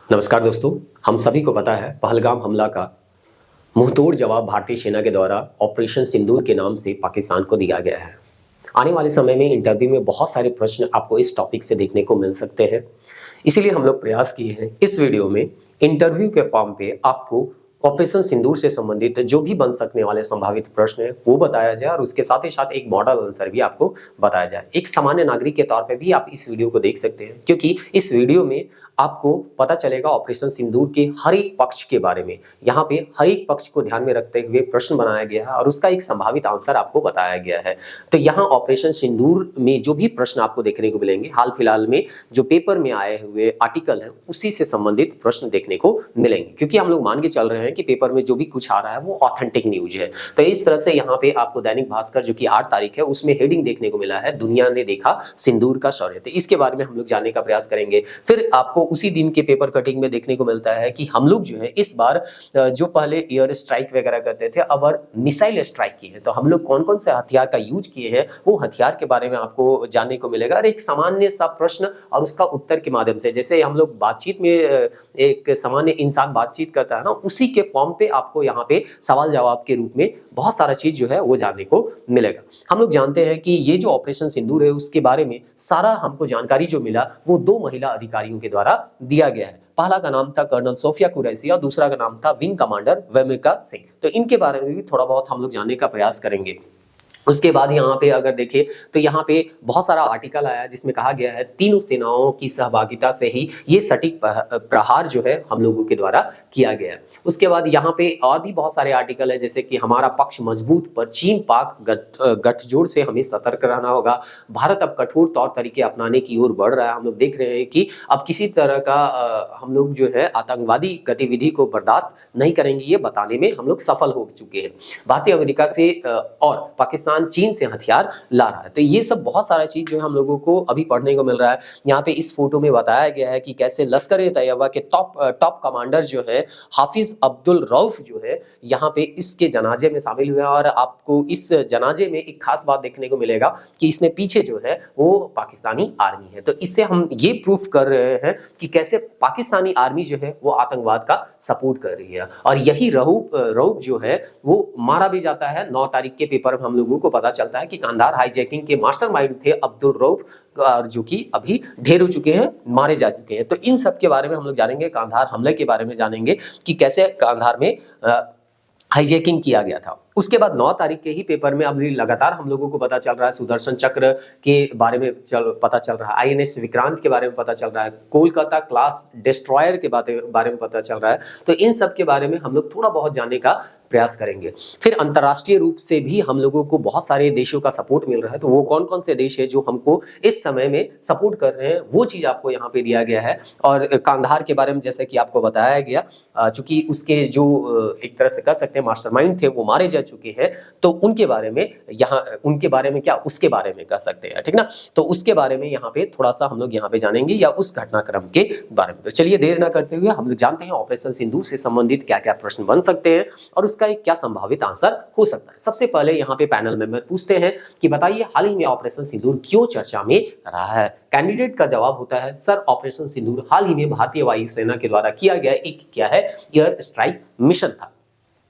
नमस्कार दोस्तों। हम सभी को पता है पहलगाम हमला का मुंहतोड़ जवाब भारतीय सेना के द्वारा ऑपरेशन सिंदूर के नाम से पाकिस्तान को दिया गया है। आने वाले समय में इंटरव्यू में बहुत सारे प्रश्न आपको इस टॉपिक से देखने को मिल सकते हैं। इसीलिए हम लोग प्रयास किए हैं इस वीडियो में इंटरव्यू के फॉर्म पे आपको ऑपरेशन सिंदूर से संबंधित जो भी बन सकने वाले संभावित प्रश्न है वो बताया जाए और उसके साथ ही साथ एक मॉडल आंसर भी आपको बताया जाए। एक सामान्य नागरिक के तौर पे भी आप इस वीडियो को देख सकते हैं, क्योंकि इस वीडियो में आपको पता चलेगा ऑपरेशन सिंदूर के हर एक पक्ष के बारे में। यहाँ पे हर एक पक्ष को ध्यान में रखते हुए प्रश्न बनाया गया है और उसका एक संभावित आंसर आपको बताया गया है। तो यहाँ ऑपरेशन सिंदूर में जो भी प्रश्न आपको देखने को मिलेंगे, हाल फिलहाल में जो पेपर में आए हुए आर्टिकल है उसी से संबंधित प्रश्न देखने को मिलेंगे, क्योंकि हम लोग मान के चल रहे हैं कि पेपर में जो भी कुछ आ रहा है वो ऑथेंटिक न्यूज है। तो इस तरह से यहाँ पे आपको दैनिक भास्कर जो कि 8 तारीख है उसमें हेडिंग देखने को मिला है, दुनिया ने देखा सिंदूर का शौर्य। तो इसके बारे में हम लोग जानने का प्रयास करेंगे। फिर आपको उसी दिन के पेपर कटिंग में देखने को मिलता है कि हम लोग जो है इस बार जो पहले एयर स्ट्राइक वगैरह करते थे अब मिसाइल स्ट्राइक की है, तो हम लोग कौन कौन से हथियार का यूज किए हैं वो हथियार के बारे में आपको जानने को मिलेगा। और एक सामान्य सा प्रश्न और उसका उत्तर के माध्यम से, जैसे हम लोग बातचीत में एक सामान्य इंसान बातचीत करता है ना, उसी के फॉर्म पे आपको यहाँ पे सवाल जवाब के रूप में बहुत सारा चीज जो है वो जानने को मिलेगा। हम लोग जानते हैं कि ये जो ऑपरेशन सिंदूर है उसके बारे में सारा हमको जानकारी जो मिला वो 2 महिला अधिकारियों के द्वारा दिया गया है। पहला का नाम था कर्नल सोफिया कुरैशी और दूसरा का नाम था विंग कमांडर वेमिका सिंह। तो इनके बारे में भी थोड़ा बहुत हम लोग जानने का प्रयास करेंगे। उसके बाद यहाँ पे अगर देखें तो यहाँ पे बहुत सारा आर्टिकल आया जिसमें कहा गया है तीनों सेनाओं की सहभागिता से ही ये सटीक प्रहार जो है हम लोगों के द्वारा किया गया है। उसके बाद यहाँ पे और भी बहुत सारे आर्टिकल है, जैसे कि हमारा पक्ष मजबूत पर चीन पाक गठजोड़ से हमें सतर्क रहना होगा। भारत अब कठोर तौर तरीके अपनाने की ओर बढ़ रहा है। हम लोग देख रहे हैं कि अब किसी तरह का हम लोग जो है आतंकवादी गतिविधि को बर्दाश्त नहीं करेंगे, ये बताने में हम लोग सफल हो चुके हैं। भारतीय अमेरिका से और पाकिस्तान चीन से हथियार ला रहा है। तो ये सब बहुत सारा चीज जो है हम लोगों को अभी पढ़ने को मिल रहा है। यहाँ पे इस फोटो में बताया गया है कि कैसे लश्कर-ए-तैयबा के टॉप कमांडर जो है हाफिज अब्दुल रऊफ जो है यहाँ पे इसके जनाजे में शामिल हुए। और आपको इस जनाजे में एक खास बात देखने को मिलेगा कि इसमें पीछे जो है वो पाकिस्तानी आर्मी है। तो इससे हम ये प्रूफ कर रहे हैं कि कैसे पाकिस्तानी आर्मी जो है वो आतंकवाद का सपोर्ट कर रही है। और यही रऊफ जो है वो मारा भी जाता है। 9 तारीख के पेपर में हम लोगों को पता चलता है कि कांधार हाईजैकिंग के मास्टरमाइंड थे अब्दुल रऊफ, जो कि अभी ढेर हो चुके हैं, मारे जा चुके हैं। तो इन सब के बारे में हम लोग जानेंगे, कांधार हमले के बारे में जानेंगे कि कैसे कांधार में हाईजैकिंग किया गया था। उसके बाद 9 तारीख के ही पेपर में अभी लगातार हम लोगों को पता चल रहा है सुदर्शन चक्र के बारे में पता चल रहा है, आईएनएस विक्रांत के बारे में पता चल रहा है, कोलकाता क्लास डिस्ट्रॉयर के बारे में पता चल रहा है। तो इन सब के बारे में हम लोग थोड़ा बहुत जानने का प्रयास करेंगे। फिर अंतर्राष्ट्रीय रूप से भी हम लोगों को बहुत सारे देशों का सपोर्ट मिल रहा है। तो वो कौन कौन से देश है जो हमको इस समय में सपोर्ट कर रहे हैं वो चीज आपको यहाँ पे दिया गया है। और कांधार के बारे में जैसे कि आपको बताया गया, चूंकि उसके जो एक तरह से कह सकते हैं मास्टरमाइंड थे वो मारे जा चुके हैं, तो उनके बारे में यहाँ उनके बारे में क्या उसके बारे में कह सकते हैं, ठीक ना। तो उसके बारे में यहाँ पे थोड़ा सा हम लोग यहाँ पे जानेंगे या उस घटनाक्रम के बारे में। तो चलिए देर ना करते हुए हम लोग जानते हैं ऑपरेशन सिंदूर से संबंधित क्या क्या प्रश्न बन सकते हैं और उसका एक क्या संभावित आंसर हो सकता है। सबसे पहले यहाँ पे पैनल मेंबर पूछते हैं कि बताइए हाल ही में ऑपरेशन सिंदूर क्यों चर्चा में रहा है। कैंडिडेट का जवाब होता है सर ऑपरेशन सिंदूर हाल ही में भारतीय वायुसेना के द्वारा किया गया एक क्या है एयर स्ट्राइक मिशन था,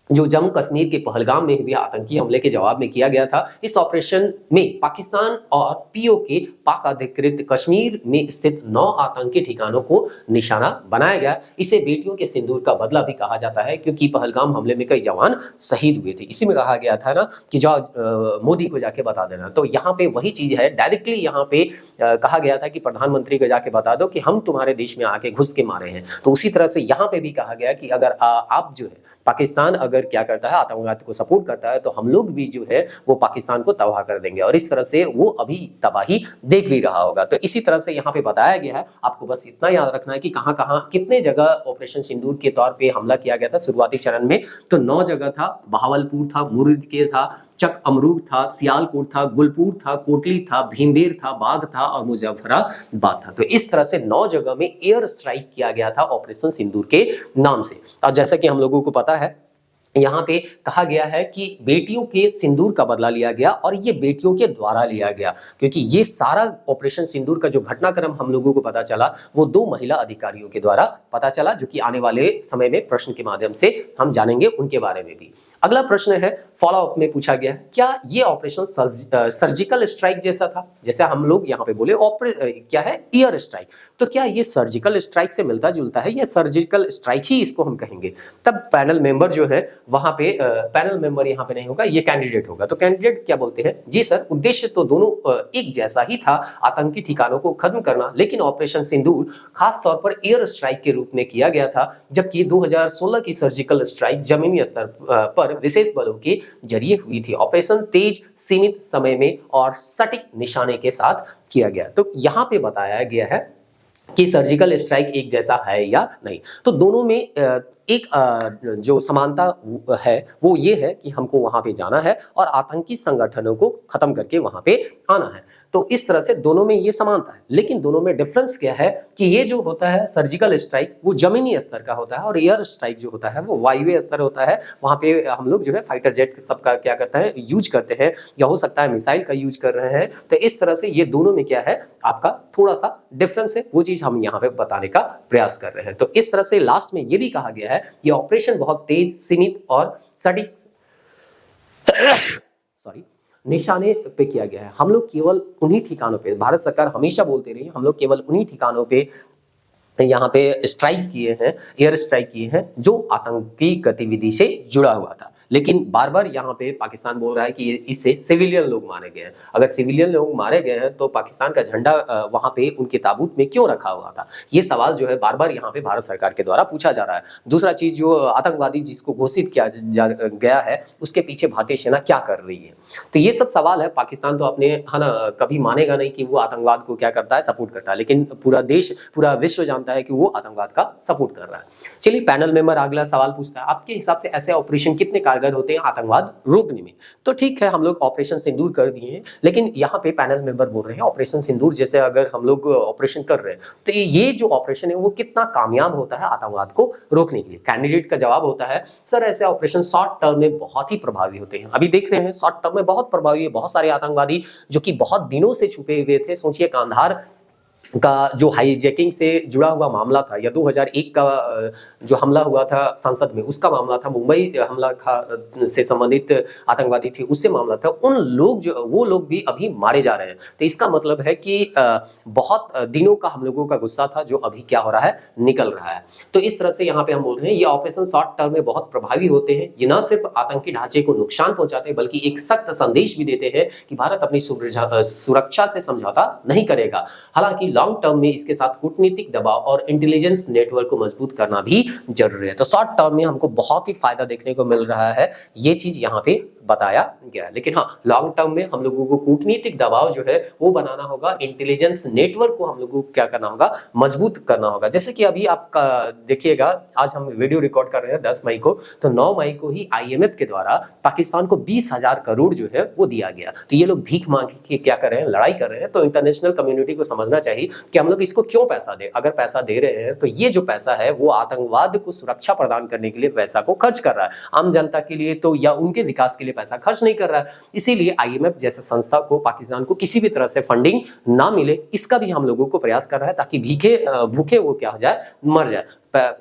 जो जम्मू कश्मीर के पहलगाम में हुए आतंकी हमले के जवाब में किया गया था। इस ऑपरेशन में पाकिस्तान और पीओके पाक अधिकृत कश्मीर में स्थित 9 आतंकी ठिकानों को निशाना बनाया गया। इसे बेटियों के सिंदूर का बदला भी कहा जाता है, क्योंकि पहलगाम हमले में कई जवान शहीद हुए थे। इसी में कहा गया था ना कि जाओ मोदी को जाके बता देना। तो यहाँ पे वही चीज है, डायरेक्टली यहाँ पे कहा गया था कि प्रधानमंत्री को जाके बता दो कि हम तुम्हारे देश में आके घुस के मारे हैं। तो उसी तरह से यहाँ पे भी कहा गया कि अगर आप जो है पाकिस्तान अगर क्या करता है आतंकवाद को सपोर्ट करता है तो हम लोग भी जो है वो पाकिस्तान को तबाह कर देंगे। और इस तरह से वो अभी तबाही देख भी रहा होगा। तो इसी तरह से यहाँ पे बताया गया है, आपको बस इतना याद रखना है कि कहाँ कहाँ कितने जगह ऑपरेशन सिंदूर के तौर पे हमला किया गया था शुरुआती चरण में। तो 9 जगह था, बहावलपुर था, मुर्गे था, चक अमरूद था, सियालकोट था, गुलपुर था, कोटली था, भीमबेर था, बाग था और मुजफ्फराबाद था। तो इस तरह से 9 जगह में एयर स्ट्राइक किया गया था ऑपरेशन सिंदूर के नाम से। और जैसा कि हम लोगों को पता है यहाँ पे कहा गया है कि बेटियों के सिंदूर का बदला लिया गया और ये बेटियों के द्वारा लिया गया, क्योंकि ये सारा ऑपरेशन सिंदूर का जो घटनाक्रम हम लोगों को पता चला वो 2 महिला अधिकारियों के द्वारा पता चला, जो कि आने वाले समय में प्रश्न के माध्यम से हम जानेंगे उनके बारे में भी। अगला प्रश्न है, फॉलो अप में पूछा गया है, क्या ये ऑपरेशन सर्जिकल स्ट्राइक जैसा था? जैसे हम लोग यहाँ पे बोले क्या है, एयर स्ट्राइक, तो क्या ये सर्जिकल स्ट्राइक से मिलता जुलता है? या सर्जिकल स्ट्राइक ही इसको हम कहेंगे? तब पैनल मेंबर जो है वहां पे पैनल मेंबर यहाँ पे नहीं होगा, ये कैंडिडेट होगा। तो कैंडिडेट क्या बोलते हैं, जी सर उद्देश्य तो दोनों एक जैसा ही था, आतंकी ठिकानों को खत्म करना, लेकिन ऑपरेशन सिंदूर खास तौर पर एयर स्ट्राइक के रूप में किया गया था, जबकि 2016 की सर्जिकल स्ट्राइक जमीनी स्तर पर विशेष बलों के जरिए हुई थी। ऑपरेशन तेज, सीमित समय में और सटीक निशाने के साथ किया गया। तो यहाँ पे बताया गया है कि सर्जिकल स्ट्राइक एक जैसा है या नहीं। तो दोनों में एक जो समानता है वो ये है कि हमको वहां पे जाना है और आतंकी संगठनों को खत्म करके वहां पे आना है। तो इस तरह से दोनों में ये समानता है, लेकिन दोनों में डिफरेंस क्या है कि ये जो होता है सर्जिकल स्ट्राइक वो जमीनी स्तर का होता है और एयर स्ट्राइक जो होता है वो वायुव्य स्तर होता है। वहां पे हम लोग जो है फाइटर जेट सबका क्या करता है, यूज करते हैं, या हो सकता है मिसाइल का यूज कर रहे हैं। तो इस तरह से ये दोनों में क्या है, आपका थोड़ा सा डिफरेंस है, वो चीज हम यहाँ पे बताने का प्रयास कर रहे हैं। तो इस तरह से लास्ट में ये भी कहा गया है ये ऑपरेशन बहुत तेज, सीमित और सटीक निशाने पे किया गया है। हम लोग केवल उन्हीं ठिकानों पे, भारत सरकार हमेशा बोलते रही, हम लोग केवल उन्हीं ठिकानों पे यहाँ पे स्ट्राइक किए हैं, एयर स्ट्राइक किए हैं जो आतंकी गतिविधि से जुड़ा हुआ था। लेकिन बार बार यहाँ पे पाकिस्तान बोल रहा है कि इससे सिविलियन लोग मारे गए हैं। अगर सिविलियन लोग मारे गए हैं तो पाकिस्तान का झंडा वहाँ पे उनके ताबूत में क्यों रखा हुआ था? ये सवाल जो है बार बार यहाँ पे भारत सरकार के द्वारा पूछा जा रहा है। दूसरा चीज, जो आतंकवादी जिसको घोषित किया गया है उसके पीछे भारतीय सेना क्या कर रही है? तो ये सब सवाल है। पाकिस्तान तो अपने है ना कभी मानेगा नहीं कि वो आतंकवाद को क्या करता है, सपोर्ट करता है, लेकिन पूरा देश, पूरा विश्व जानता है कि वो आतंकवाद का सपोर्ट कर रहा है। चलिए पैनल मेंबर अगला सवाल पूछता है, आपके हिसाब से ऐसे ऑपरेशन कितने कारगर होते हैं आतंकवाद रोकने में? तो ठीक है, हम लोग ऑपरेशन सिंदूर कर दिए हैं, लेकिन यहाँ पे पैनल मेंबर बोल रहे हैं ऑपरेशन सिंदूर जैसे अगर हम लोग ऑपरेशन कर रहे हैं तो ये जो ऑपरेशन है वो कितना कामयाब होता है आतंकवाद को रोकने के लिए? कैंडिडेट का जवाब होता है, सर ऐसे ऑपरेशन शॉर्ट टर्म में बहुत ही प्रभावी होते हैं। अभी देख रहे हैं शॉर्ट टर्म में बहुत प्रभावी है। बहुत सारे आतंकवादी जो कि बहुत दिनों से छुपे हुए थे, सोचिए कांधार का जो हाईजैकिंग से जुड़ा हुआ मामला था, या 2001 का जो हमला हुआ था संसद में उसका मामला था, मुंबई हमला से संबंधित आतंकवादी थे उससे मामला था, उन लोग जो वो लोग भी अभी मारे जा रहे हैं। तो इसका मतलब है कि बहुत दिनों का हम लोगों का गुस्सा था जो अभी क्या हो रहा है, निकल रहा है। तो इस तरह से यहाँ पे हम बोल रहे हैं ये ऑपरेशन शॉर्ट टर्म में बहुत प्रभावी होते हैं। ये न सिर्फ आतंकी ढांचे को नुकसान पहुंचाते हैं बल्कि एक सख्त संदेश भी देते हैं कि भारत अपनी सुरक्षा से समझौता नहीं करेगा। हालांकि लॉन्ग टर्म में इसके साथ कूटनीतिक दबाव और इंटेलिजेंस नेटवर्क को मजबूत करना भी जरूरी है। तो शॉर्ट टर्म में हमको बहुत ही फायदा देखने को मिल रहा है, ये चीज यहाँ पे बताया गया। लेकिन हाँ, लॉन्ग टर्म में हम लोगों को कूटनीतिक दबाव जो है वो बनाना होगा, इंटेलिजेंस नेटवर्क को हम लोगों को क्या करना होगा, मजबूत करना होगा। जैसे कि अभी आप देखिएगा, आज हम वीडियो रिकॉर्ड कर रहे हैं 10 मई को, तो 9 मई को ही IMF के द्वारा पाकिस्तान को 20,000 करोड़ जो है वो दिया गया। तो ये लोग भीख मांग के क्या कर रहे हैं, लड़ाई कर रहे हैं। तो इंटरनेशनल कम्युनिटी को समझना चाहिए कि हम लोग इसको क्यों पैसा दे। अगर पैसा दे रहे हैं तो ये जो पैसा है वो आतंकवाद को सुरक्षा प्रदान करने के लिए पैसा को खर्च कर रहा है, आम जनता के लिए तो या उनके विकास के लिए पैसा खर्च नहीं कर रहा है। इसीलिए IMF जैसे संस्था को पाकिस्तान को किसी भी तरह से फंडिंग ना मिले, इसका भी हम लोगों को प्रयास कर रहा है, ताकि भूखे वो क्या हो जाए, मर जाए।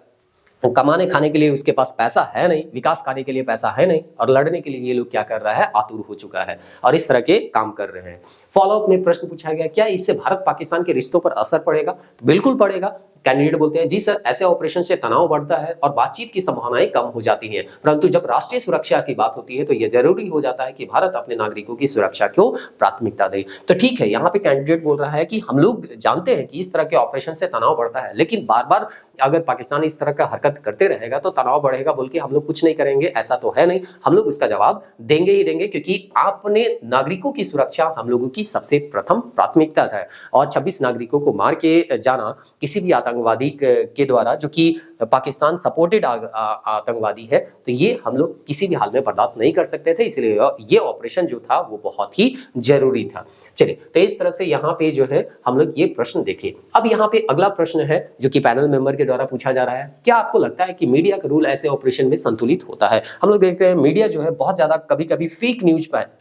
कमाने खाने के लिए उसके पास पैसा है नहीं, विकास कार्य के लिए पैसा है नहीं, और लड़ने के लिए ये लोग क्या कर रहा है, आतुर हो चुका है और इस तरह के काम कर रहे हैं। फॉलोअप में प्रश्न पूछा गया, क्या इससे भारत पाकिस्तान के रिश्तों पर असर पड़ेगा? तो बिल्कुल पड़ेगा। कैंडिडेट बोलते हैं जी सर, ऐसे ऑपरेशन से तनाव बढ़ता है और बातचीत की संभावनाएं कम हो जाती हैं, परंतु जब राष्ट्रीय सुरक्षा की बात होती है तो यह जरूरी हो जाता है कि भारत अपने नागरिकों की सुरक्षा को प्राथमिकता दे। तो ठीक है, यहाँ पे कैंडिडेट बोल रहा है कि हम लोग जानते हैं कि इस तरह के ऑपरेशन से तनाव बढ़ता है, लेकिन बार बार अगर पाकिस्तान इस तरह का हरकत करते रहेगा तो तनाव बढ़ेगा बोल के हम लोग कुछ नहीं करेंगे, ऐसा तो है नहीं। हम लोग उसका जवाब देंगे ही देंगे, क्योंकि अपने नागरिकों की सुरक्षा हम लोगों की सबसे प्रथम प्राथमिकता है। और 26 नागरिकों को मार के जाना किसी भी आतंक आतंकवादी के द्वारा, जो कि पाकिस्तान सपोर्टेड आतंकवादी है, तो ये हम लोग किसी भी हाल में बर्दाश्त नहीं कर सकते थे, इसलिए ये ऑपरेशन जो था वो बहुत ही जरूरी था। चलिए, तो इस तरह से यहाँ पे जो है हम लोग ये प्रश्न देखिए। अब यहाँ पे अगला प्रश्न है जो कि पैनल मेंबर के द्वारा पूछा जा रहा है, क्या आपको लगता है कि मीडिया का रोल ऐसे ऑपरेशन में संतुलित होता है? हम लोग देखते हैं मीडिया जो है बहुत ज्यादा कभी कभी फेक न्यूज पर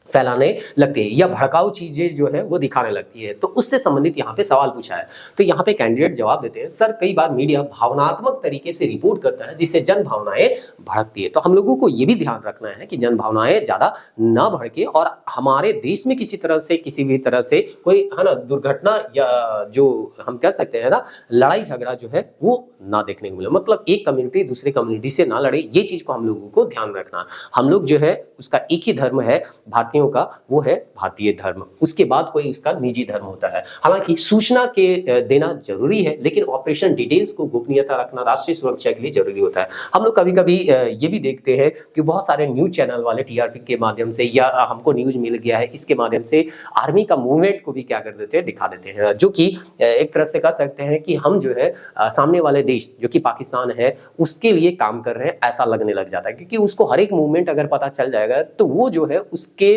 फैलाने लगती है या भड़काऊ चीजें जो है वो दिखाने लगती है, तो उससे संबंधित यहाँ पे सवाल पूछा है। तो यहाँ पे कैंडिडेट जवाब देते हैं, सर कई बार मीडिया भावनात्मक तरीके से रिपोर्ट करता है जिससे जन भावनाएं भड़कती है। तो हम लोगों को ये भी ध्यान रखना है कि जन भावनाएं ज्यादा ना भड़के और हमारे देश में किसी तरह से किसी भी तरह से कोई है ना दुर्घटना या जो हम कह सकते हैं ना लड़ाई झगड़ा जो है वो ना देखने को मिले। मतलब एक कम्युनिटी दूसरे कम्युनिटी से ना लड़े, ये चीज को हम लोगों को ध्यान रखना। हम लोग जो है उसका एक ही धर्म है भारतीयों का, वो है भारतीय धर्म, उसके बाद कोई उसका निजी धर्म होता है। हालांकि सूचना के देना जरूरी है, लेकिन ऑपरेशन डिटेल्स को गोपनीयता रखना राष्ट्रीय सुरक्षा के लिए जरूरी होता है। हम लोग कभी कभी ये भी देखते हैं कि बहुत सारे न्यूज चैनल वाले टीआरपी के माध्यम से या हमको न्यूज मिल गया है इसके माध्यम से आर्मी का मूवमेंट को भी क्या कर देते हैं, दिखा देते हैं, जो कि एक तरह से कह सकते हैं कि हम जो है सामने वाले देश जो कि पाकिस्तान है उसके लिए काम कर रहे हैं ऐसा लगने लग जाता है, क्योंकि उसको हर एक मूवमेंट अगर पता चल जाएगा तो वो जो है उसके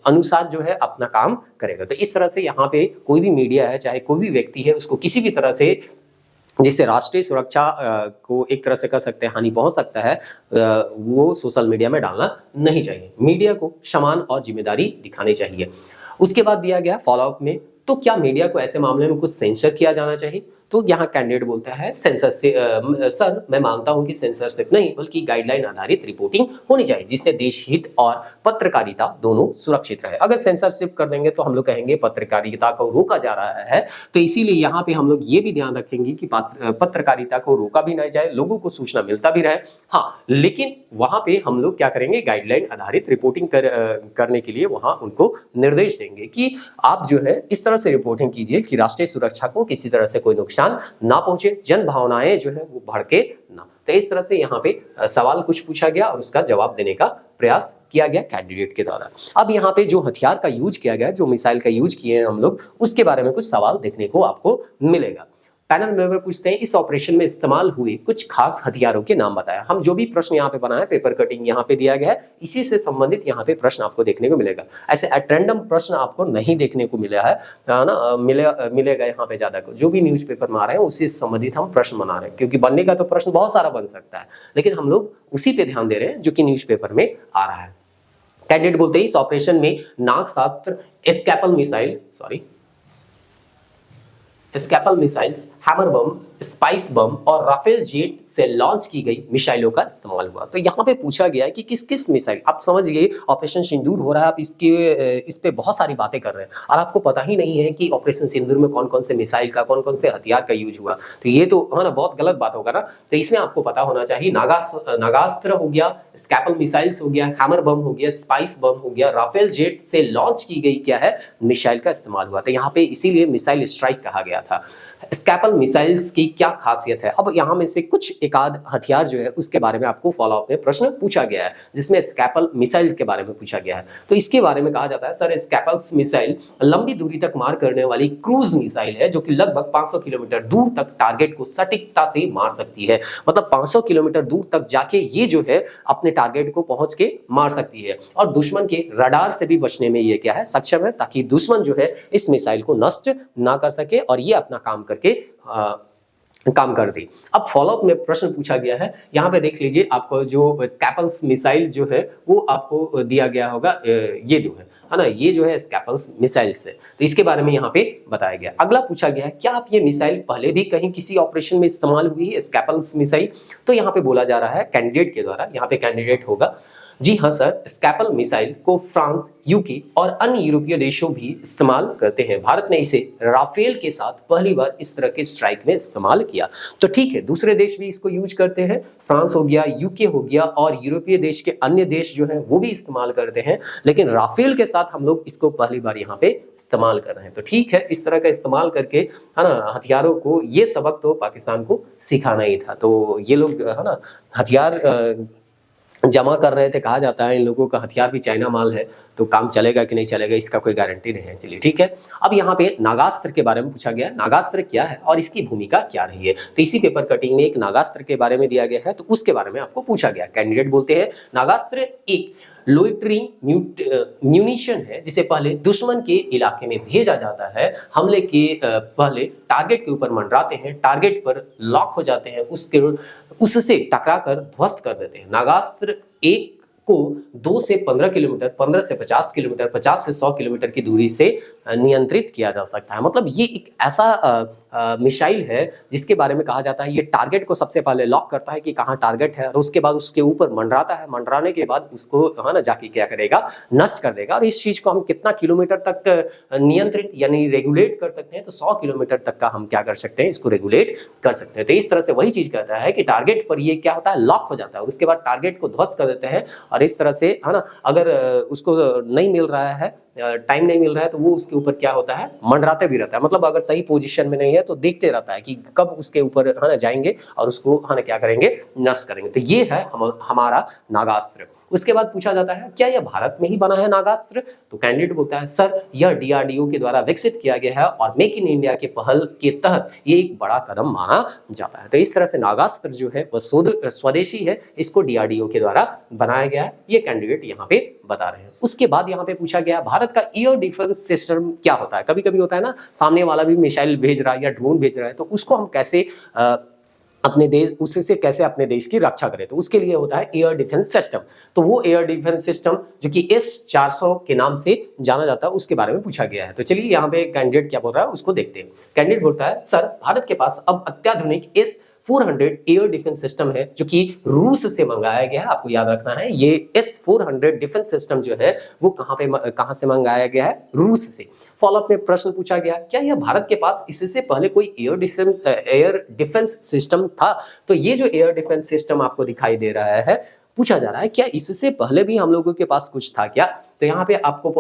अनुसार जो है अपना काम करेगा। तो इस तरह से यहाँ पे कोई भी मीडिया है चाहे कोई भी व्यक्ति है उसको किसी भी तरह से जिससे राष्ट्रीय सुरक्षा को एक तरह से कह सकते हैं हानि पहुंच सकता है वो सोशल मीडिया में डालना नहीं चाहिए। मीडिया को समान और जिम्मेदारी दिखानी चाहिए। उसके बाद दिया गया फॉलोअप में, तो क्या मीडिया को ऐसे मामले में कुछ सेंसर किया जाना चाहिए? तो यहाँ कैंडिडेट बोलता है सेंसरशिप सर मैं मानता हूं कि सेंसरशिप नहीं बल्कि गाइडलाइन आधारित रिपोर्टिंग होनी चाहिए जिससे देश हित और पत्रकारिता दोनों सुरक्षित रहे। अगर सेंसरशिप कर देंगे तो हम लोग कहेंगे पत्रकारिता को रोका जा रहा है, तो इसीलिए यहाँ पे हम लोग ये भी ध्यान रखेंगे कि पत्रकारिता को रोका भी नहीं जाए, लोगों को सूचना मिलता भी रहे। हाँ, लेकिन वहां पे हम लोग क्या करेंगे, गाइडलाइन आधारित रिपोर्टिंग करने के लिए वहां उनको निर्देश देंगे कि आप जो है इस तरह से रिपोर्टिंग कीजिए कि राष्ट्रीय सुरक्षा को किसी तरह से कोई नुकसान ना पहुंचे, जन भावनाएं जो है वो भड़के ना। तो इस तरह से यहाँ पे सवाल कुछ पूछा गया और उसका जवाब देने का प्रयास किया गया कैंडिडेट के द्वारा। अब यहाँ पे जो हथियार का यूज किया गया, जो मिसाइल का यूज किए हैं हम लोग, उसके बारे में कुछ सवाल देखने को आपको मिलेगा। पैनल मेंबर पूछते हैं इस ऑपरेशन में इस्तेमाल हुए कुछ खास हथियारों के नाम बताया। हम जो भी प्रश्न यहाँ पे बनाए पेपर कटिंग यहाँ पे दिया गया है, इसी से संबंधित यहाँ पे प्रश्न आपको देखने को मिलेगा। ऐसे एट रैंडम प्रश्न आपको नहीं देखने को मिला है ना, मिलेगा यहाँ पे ज्यादा को जो भी न्यूज पेपर में आ रहे हैं उसी से संबंधित हम प्रश्न बना रहे हैं, क्योंकि बनने का तो प्रश्न बहुत सारा बन सकता है लेकिन हम लोग उसी पे ध्यान दे रहे हैं जो कि न्यूज पेपर में आ रहा है। कैंडिडेट बोलते हैं इस ऑपरेशन में नागशास्त्र, स्कैपल मिसाइल्स, हैमर बम, स्पाइस बम और राफेल जेट से लॉन्च की गई मिसाइलों का इस्तेमाल हुआ। तो यहाँ पे पूछा गया है कि किस किस मिसाइल, आप समझ गए ऑपरेशन सिंदूर हो रहा है, आप इस पे बहुत सारी बातें कर रहे हैं और आपको पता ही नहीं है कि ऑपरेशन सिंदूर में कौन कौन से मिसाइल का कौन कौन से हथियार का यूज हुआ, तो ये तो है ना बहुत गलत बात होगा ना। तो इसमें आपको पता होना चाहिए नागास्त्र हो गया, स्कैपल मिसाइल्स हो गया, हैमर बम हो गया, स्पाइस बम हो गया, राफेल जेट से लॉन्च की गई क्या है मिसाइल का इस्तेमाल हुआ। तो यहाँ पे इसीलिए मिसाइल स्ट्राइक कहा गया था। स्कैपल मिसाइल्स की क्या खासियत है, अब यहाँ में से कुछ एक आध हथियार जो है उसके बारे में आपको फॉलोअप में प्रश्न पूछा गया है जिसमें स्कैपल मिसाइल के बारे में पूछा गया है। तो इसके बारे में कहा जाता है सर स्कैपल मिसाइल लंबी दूरी तक मार करने वाली क्रूज मिसाइल है जो कि लगभग 500 किलोमीटर दूर तक टारगेट को सटीकता से मार सकती है। मतलब 500 किलोमीटर दूर तक जाके ये जो है अपने टारगेट को पहुंच के मार सकती है और दुश्मन के रडार से भी बचने में ये क्या है सक्षम है, ताकि दुश्मन जो है इस मिसाइल को नष्ट ना कर सके और ये अपना काम करके काम कर दी। अब फॉलोअप में प्रश्न पूछा गया है, यहाँ पे देख लीजिए आपको जो स्कैपल्स मिसाइल जो है वो आपको दिया गया होगा, ये जो है ना, ये जो है स्कैपल्स मिसाइल से, तो इसके बारे में यहाँ पे बताया गया। अगला पूछा गया है क्या आप ये मिसाइल पहले भी कहीं किसी ऑपरेशन में इस्तेमाल हुई है स्कैपल्स मिसाइल? तो यहाँ पे बोला जा रहा है कैंडिडेट के द्वारा, यहाँ पे कैंडिडेट होगा जी हाँ सर, स्कैपल मिसाइल को फ्रांस, यूके और अन्य यूरोपीय देशों भी इस्तेमाल करते हैं। भारत ने इसे राफेल के साथ पहली बार इस तरह के स्ट्राइक में इस्तेमाल किया। तो ठीक है, दूसरे देश भी इसको यूज करते हैं, फ्रांस हो गया, यूके हो गया और यूरोपीय देश के अन्य देश जो हैं वो भी इस्तेमाल करते हैं, लेकिन राफेल के साथ हम लोग इसको पहली बार यहाँ पे इस्तेमाल कर रहे हैं। तो ठीक है, इस तरह का इस्तेमाल करके है ना हथियारों को, ये सबक तो पाकिस्तान को सिखाना ही था। तो ये लोग है ना हथियार जमा कर रहे थे। कहा जाता है इन लोगों का हथियार भी चाइना माल है, तो काम चलेगा कि नहीं चलेगा इसका कोई गारंटी नहीं है। चलिए ठीक है। अब यहाँ पे नागास्त्र के बारे में पूछा गया है, नागास्त्र क्या है और इसकी भूमिका क्या रही है। तो इसी पेपर कटिंग में एक नागास्त्र के बारे में दिया गया है, तो उसके बारे में आपको पूछा गया। कैंडिडेट बोलते हैं नागास्त्र एक लोइटरिंग म्यूनिशन है जिसे पहले दुश्मन के इलाके में भेजा जाता है, हमले के पहले टारगेट के ऊपर मंडराते हैं, टारगेट पर लॉक हो जाते हैं, उससे टकराकर ध्वस्त कर देते हैं। नागास्त्र एक को 2 से 15 किलोमीटर, 15 से 50 किलोमीटर, 50 से 100 किलोमीटर की दूरी से नियंत्रित किया जा सकता है। मतलब ये एक ऐसा मिसाइल है जिसके बारे में कहा जाता है ये टारगेट को सबसे पहले लॉक करता है कि कहाँ टारगेट है, और उसके बाद उसके ऊपर मंडराता है, मंडराने के बाद उसको है ना जाके क्या करेगा, नष्ट कर देगा। और इस चीज को हम कितना किलोमीटर तक नियंत्रित यानी रेगुलेट कर सकते हैं, तो 100 किलोमीटर तक का हम क्या कर सकते हैं, इसको रेगुलेट कर सकते हैं। तो इस तरह से वही चीज कहता है कि टारगेट पर ये क्या होता है, लॉक हो जाता है, उसके बाद टारगेट को ध्वस्त कर देते हैं। और इस तरह से है ना, अगर उसको नहीं मिल रहा है, टाइम नहीं मिल रहा है, तो वो उसके ऊपर क्या होता है, मंडराते भी रहता है। मतलब अगर सही पोजीशन में नहीं है तो देखते रहता है कि कब उसके ऊपर है ना जाएंगे और उसको है ना क्या करेंगे, नष्ट करेंगे। तो ये है हमारा नागास्त्र। उसके बाद पूछा जाता है क्या यह भारत में ही बना है नागास्त्र। तो कैंडिडेट बोलता है सर यह डीआरडीओ के द्वारा विकसित किया गया है और मेक इन इंडिया के पहल के तहत ये एक बड़ा कदम माना जाता है। तो इस तरह से नागास्त्र जो है वह स्वदेशी है, इसको डीआरडीओ के द्वारा बनाया गया है, ये कैंडिडेट यहाँ पे बता रहे हैं। उसके बाद यहाँ पे पूछा गया भारत का एयर डिफेंस सिस्टम क्या होता है। कभी कभी होता है ना, सामने वाला भी मिसाइल भेज रहा है या ड्रोन भेज रहा है, तो उसको हम कैसे अपने देश, उससे कैसे अपने देश की रक्षा करें, तो उसके लिए होता है एयर डिफेंस सिस्टम। तो वो एयर डिफेंस सिस्टम जो कि S-400 के नाम से जाना जाता है, उसके बारे में पूछा गया है। तो चलिए यहाँ पे कैंडिडेट क्या बोल रहा है उसको देखते हैं। कैंडिडेट बोलता है सर भारत के पास अब अत्याधुनिक S-400 एयर डिफेंस सिस्टम है जो कि रूस से मंगाया गया है। आपको याद रखना है ये S-400 डिफेंस सिस्टम जो है वो कहां से मंगाया गया है, रूस से। फॉलोअप में प्रश्न पूछा गया क्या यह भारत के पास इससे पहले कोई एयर डिफेंस सिस्टम था। तो ये जो एयर डिफेंस सिस्टम आपको दिखाई दे रहा है, पूछा जा रहा है क्या इससे पहले भी हम लोगों के पास कुछ था क्या। तो यहाँ पे आपको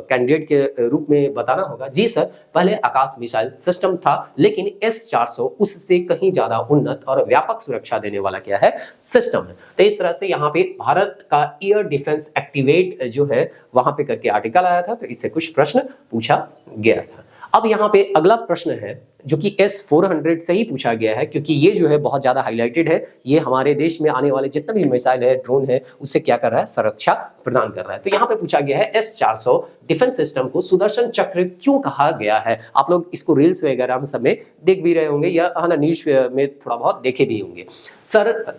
कैंडिडेट के रूप में बताना होगा जी सर, पहले आकाश मिसाइल सिस्टम था, लेकिन S-400 उससे कहीं ज्यादा उन्नत और व्यापक सुरक्षा देने वाला क्या है, सिस्टम है। तो इस तरह से यहाँ पे भारत का एयर डिफेंस एक्टिवेट जो है वहां पे करके आर्टिकल आया था, तो इससे कुछ प्रश्न पूछा गया था। अब यहाँ पे अगला प्रश्न है जो कि S-400 से ही पूछा गया है, क्योंकि ये जो है बहुत ज्यादा हाईलाइटेड है, ये हमारे देश में आने वाले जितने भी मिसाइल है, ड्रोन है, उससे क्या कर रहा है, सुरक्षा प्रदान कर रहा है। तो यहाँ पे पूछा गया है S-400 डिफेंस सिस्टम को सुदर्शन चक्र क्यों कहा गया है। आप लोग इसको रील्स वगैरह में सब में देख भी रहे होंगे या है ना न्यूज में थोड़ा बहुत देखे भी होंगे। सर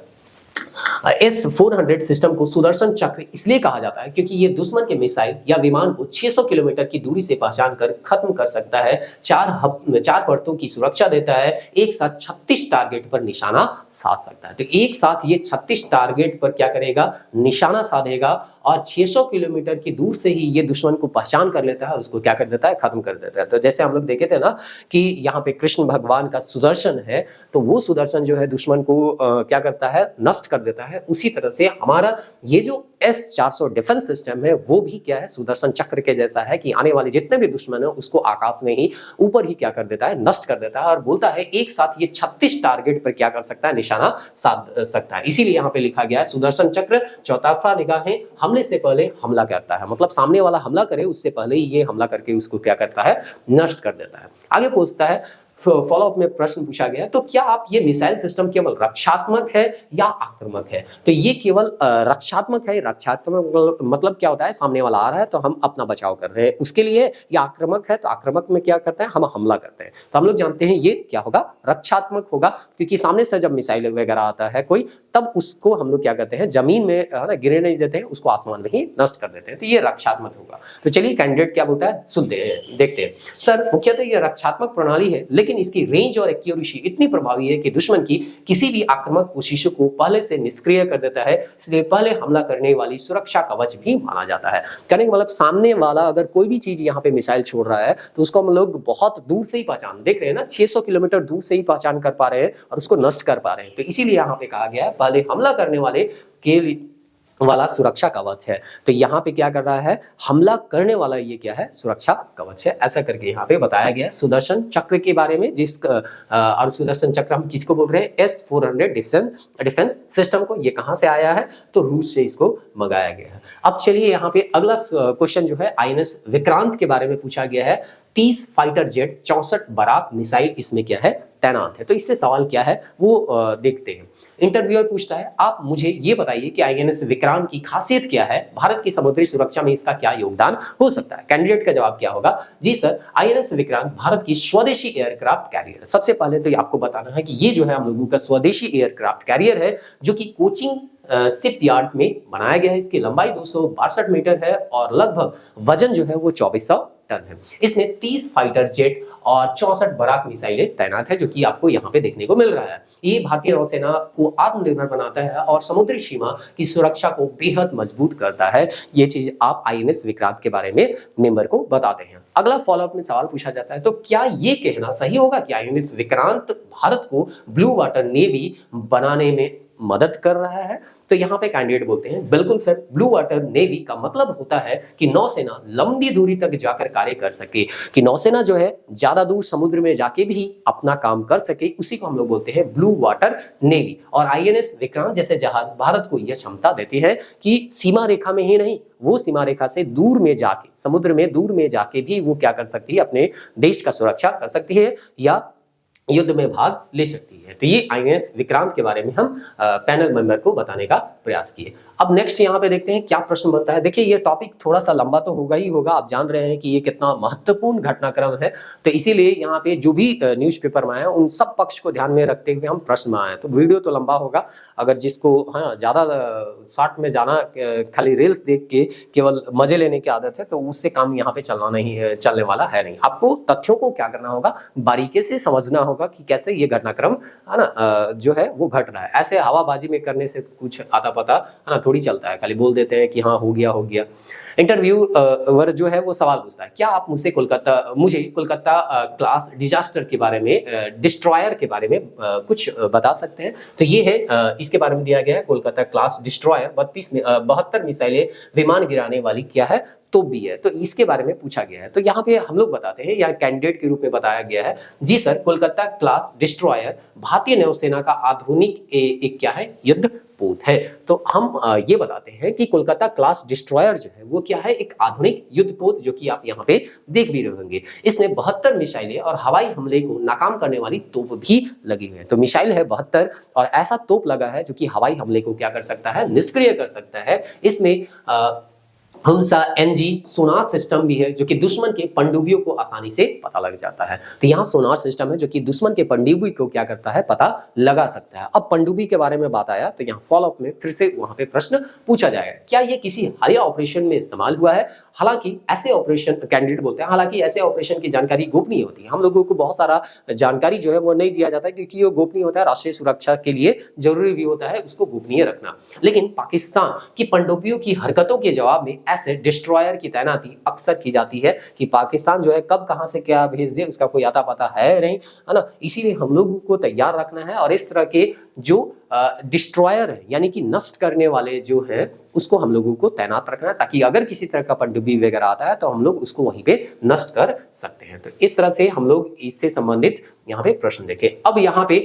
S-400 सिस्टम को सुदर्शन चक्र इसलिए कहा जाता है क्योंकि ये दुश्मन के मिसाइल या विमान को 600 किलोमीटर की दूरी से पहचान कर खत्म कर सकता है, 4 परतों की सुरक्षा देता है, एक साथ 36 टारगेट पर निशाना साध सकता है। तो एक साथ ये 36 टारगेट पर क्या करेगा, निशाना साधेगा, और 600 किलोमीटर की दूर से ही ये दुश्मन को पहचान कर लेता है और उसको क्या कर देता है, खत्म कर देता है। तो जैसे हम लोग देखे थे ना कि यहाँ पे कृष्ण भगवान का सुदर्शन है, तो वो सुदर्शन जो है दुश्मन को क्या करता है, नष्ट कर देता है। उसी तरह से हमारा ये जो S-400 डिफेंस सिस्टम है वो भी क्या है, सुदर्शन चक्र के जैसा है कि आने वाले जितने भी दुश्मन है उसको आकाश में ही ऊपर ही क्या कर देता है, नष्ट कर देता है, और बोलता है एक साथ ये 36 टारगेट पर क्या कर सकता है, निशाना साध सकता है। इसीलिए यहाँ पे लिखा गया है सुदर्शन चक्र चौतरफा निगाहें हमले से पहले हमला करता है, मतलब सामने वाला हमला करे उससे पहले ही ये हमला करके उसको क्या करता है, नष्ट कर देता है। आगे पूछता है, फॉलोअप में प्रश्न पूछा गया तो क्या आप ये मिसाइल सिस्टम केवल रक्षात्मक है या आक्रामक है। तो ये केवल रक्षात्मक है। रक्षात्मक मतलब क्या होता है, सामने वाला आ रहा है तो हम अपना बचाव कर रहे हैं उसके लिए, या आक्रामक है तो आक्रामक में क्या करते हैं, हम हमला करते हैं। तो हम लोग जानते हैं ये क्या होगा, रक्षात्मक होगा, क्योंकि सामने से जब मिसाइल वगैरह आता है कोई, तब उसको हम लोग क्या करते हैं, जमीन में ना गिरने नहीं देते हैं, उसको आसमान में ही नष्ट कर देते हैं। तो ये रक्षात्मक होगा। तो चलिए कैंडिडेट क्या बोलता है सुनते हैं, देखते हैं। सर मुख्यतः ये रक्षात्मक प्रणाली है, लेकिन इसकी रेंज और एक्यूरेसी इतनी प्रभावी है कि दुश्मन की किसी भी आक्रामक कोशिशों को पहले से निष्क्रिय कर देता है, इसलिए पहले हमला करने वाली सुरक्षा कवच भी माना जाता है। कहने का मतलब सामने वाला अगर कोई भी चीज यहाँ पे मिसाइल छोड़ रहा है तो उसको हम लोग बहुत दूर से ही पहचान, देख रहे हैं ना, 600 किलोमीटर दूर से ही पहचान कर पा रहे हैं और उसको नष्ट कर पा रहे हैं। तो इसीलिए यहाँ पे कहा गया है पहले हमला करने वाले के लिए वाला सुरक्षा कवच है। तो यहाँ पे क्या कर रहा है, हमला करने वाला ये क्या है, सुरक्षा कवच है। ऐसा करके यहाँ पे बताया गया है सुदर्शन चक्र के बारे में, और सुदर्शन चक्र हम किसको बोल रहे हैं, S-400 डिफेंस सिस्टम को। ये कहाँ से आया है, तो रूस से इसको मंगाया गया है। अब चलिए यहाँ पे अगला क्वेश्चन जो है INS विक्रांत के बारे में पूछा गया है। 30 फाइटर जेट, 64 बराक मिसाइल इसमें क्या है, तैनात है। तो इससे सवाल क्या है वो देखते हैं। इंटरव्यूअर पूछता है, आप मुझे ये बताइए कि INS विक्रांत की खासियत क्या है, भारत की समुद्री सुरक्षा में इसका क्या योगदान हो सकता है। कैंडिडेट का जवाब क्या होगा, जी सर, INS विक्रांत भारत की स्वदेशी एयरक्राफ्ट कैरियर है। सबसे पहले तो आपको बताना है कि ये जो है हम लोगों का स्वदेशी एयरक्राफ्ट कैरियर है, जो कि कोचिंग शिप यार्ड में बनाया गया है। इसकी लंबाई 262 मीटर है और लगभग वजन जो है वो 2400 टन है। इसमें 30 फाइटर जेट और 64 बराक मिसाइलें तैनात है, जो कि आपको यहाँ पे देखने को मिल रहा है। ये भारतीय नौसेना को आत्मनिर्भर बनाता है और समुद्री सीमा की सुरक्षा को बेहद मजबूत करता है। ये चीज आप INS विक्रांत के बारे में मेंबर को बताते हैं। अगला फॉलोअप में सवाल पूछा जाता है, तो क्या ये कहना सही होगा कि INS विक्रांत भारत को ब्लू वाटर नेवी बनाने में मदद कर रहा है। तो यहाँ पे कैंडिडेट बोलते हैं, बिल्कुल सर, ब्लू वाटर नेवी का मतलब होता है कि नौसेना लंबी दूरी तक जाकर कार्य कर सके, कि नौसेना जो है ज्यादा दूर समुद्र में जाके भी अपना काम कर सके, उसी को हम लोग बोलते हैं ब्लू वाटर नेवी। और INS विक्रांत जैसे जहाज भारत को यह क्षमता देती है कि सीमा रेखा में ही नहीं, वो सीमा रेखा से दूर में जाके, समुद्र में दूर में जाके भी वो क्या कर सकती है, अपने देश का सुरक्षा कर सकती है या युद्ध में भाग ले सकती है। तो ये INS विक्रांत के बारे में हम पैनल मेंबर को बताने का प्रयास किए। अब नेक्स्ट यहाँ पे देखते हैं क्या प्रश्न बनता है। देखिए ये टॉपिक थोड़ा सा लंबा तो होगा ही होगा, आप जान रहे हैं कि ये कितना महत्वपूर्ण घटनाक्रम है। तो इसीलिए यहाँ पे जो भी न्यूज़पेपर में आए उन सब पक्ष को ध्यान में रखते हुए हम प्रश्न में आए। तो वीडियो तो लंबा होगा, अगर जिसको ज़्यादा शॉर्ट में जाना, खाली रील्स देख के केवल मजे लेने की आदत है, तो उससे काम यहाँ पे चलने वाला है नहीं। आपको तथ्यों को क्या करना होगा, बारीकी से समझना होगा कि कैसे ये घटनाक्रम है ना जो है वो घट रहा है। ऐसे हवाबाजी में करने से कुछ आता पता है ना थोड़ी चलता है, खाली बोल देते हैं कि हाँ हो गया हो गया। इंटरव्यूअर जो है वो सवाल पूछता है, क्या आप मुझे कोलकाता क्लास डिजास्टर के बारे में, डिस्ट्रॉयर के बारे में कुछ बता सकते हैं। तो ये है, इसके बारे में दिया गया है, कोलकाता क्लास डिस्ट्रॉयर 72 मिसाइलें विमान गिराने वाली क्या है, तो भी है। तो इसके बारे में पूछा गया है। तो यहाँ पे हम लोग बताते हैं, या कैंडिडेट के रूप में बताया गया है, जी सर, कोलकाता क्लास डिस्ट्रॉयर भारतीय नौसेना का आधुनिक एक क्या है, युद्ध पोत है। तो हम ये बताते हैं कि कोलकाता क्लास डिस्ट्रॉयर जो है वो क्या है, एक आधुनिक युद्ध पोत, जो कि आप यहाँ पे देख भी रहे होंगे। इसमें 72 मिसाइलें और हवाई हमले को नाकाम करने वाली तोप भी लगी हुई है। तो मिसाइल है 72 और ऐसा तोप लगा है जो कि हवाई हमले को क्या कर सकता है, निष्क्रिय कर सकता है। इसमें हमसा NG सोनार सिस्टम भी है, जो कि दुश्मन के पनडुब्बियों को आसानी से पता लग जाता है। तो यहाँ सोनार सिस्टम है जो कि दुश्मन के पनडुब्बी को क्या करता है, पता लगा सकता है। अब पनडुब्बी के बारे में बात आया तो यहाँ फॉलोअप में फिर से वहां पे प्रश्न पूछा जाएगा, क्या ये किसी हालिया ऑपरेशन में इस्तेमाल हुआ है। हालांकि ऐसे ऑपरेशन, कैंडिडेट बोलते हैं, हालांकि ऐसे ऑपरेशन की जानकारी गोपनीय होती है। हम लोगों को बहुत सारा जानकारी जो है वो नहीं दिया जाता है, क्योंकि वो गोपनीय होता है, राष्ट्रीय सुरक्षा के लिए जरूरी भी होता है उसको गोपनीय रखना। लेकिन पाकिस्तान की पनडुब्बियों की हरकतों के जवाब में ऐसे डिस्ट्रॉयर की तैनाती अक्सर की जाती है, कि पाकिस्तान जो है कब कहां से क्या भेज दे उसका कोई आता पता है नहीं, है ना। इसीलिए हम लोगों को तैयार रखना है, और इस तरह के जो डिस्ट्रॉयर है यानी कि नष्ट करने वाले जो है उसको हम लोगों को तैनात रखना है, ताकि अगर किसी तरह का पनडुब्बी वगैरह आता है तो हम लोग उसको वहीं पे नष्ट कर सकते हैं। तो इस तरह से हम लोग इससे संबंधित यहाँ पे प्रश्न देखें। अब यहाँ पे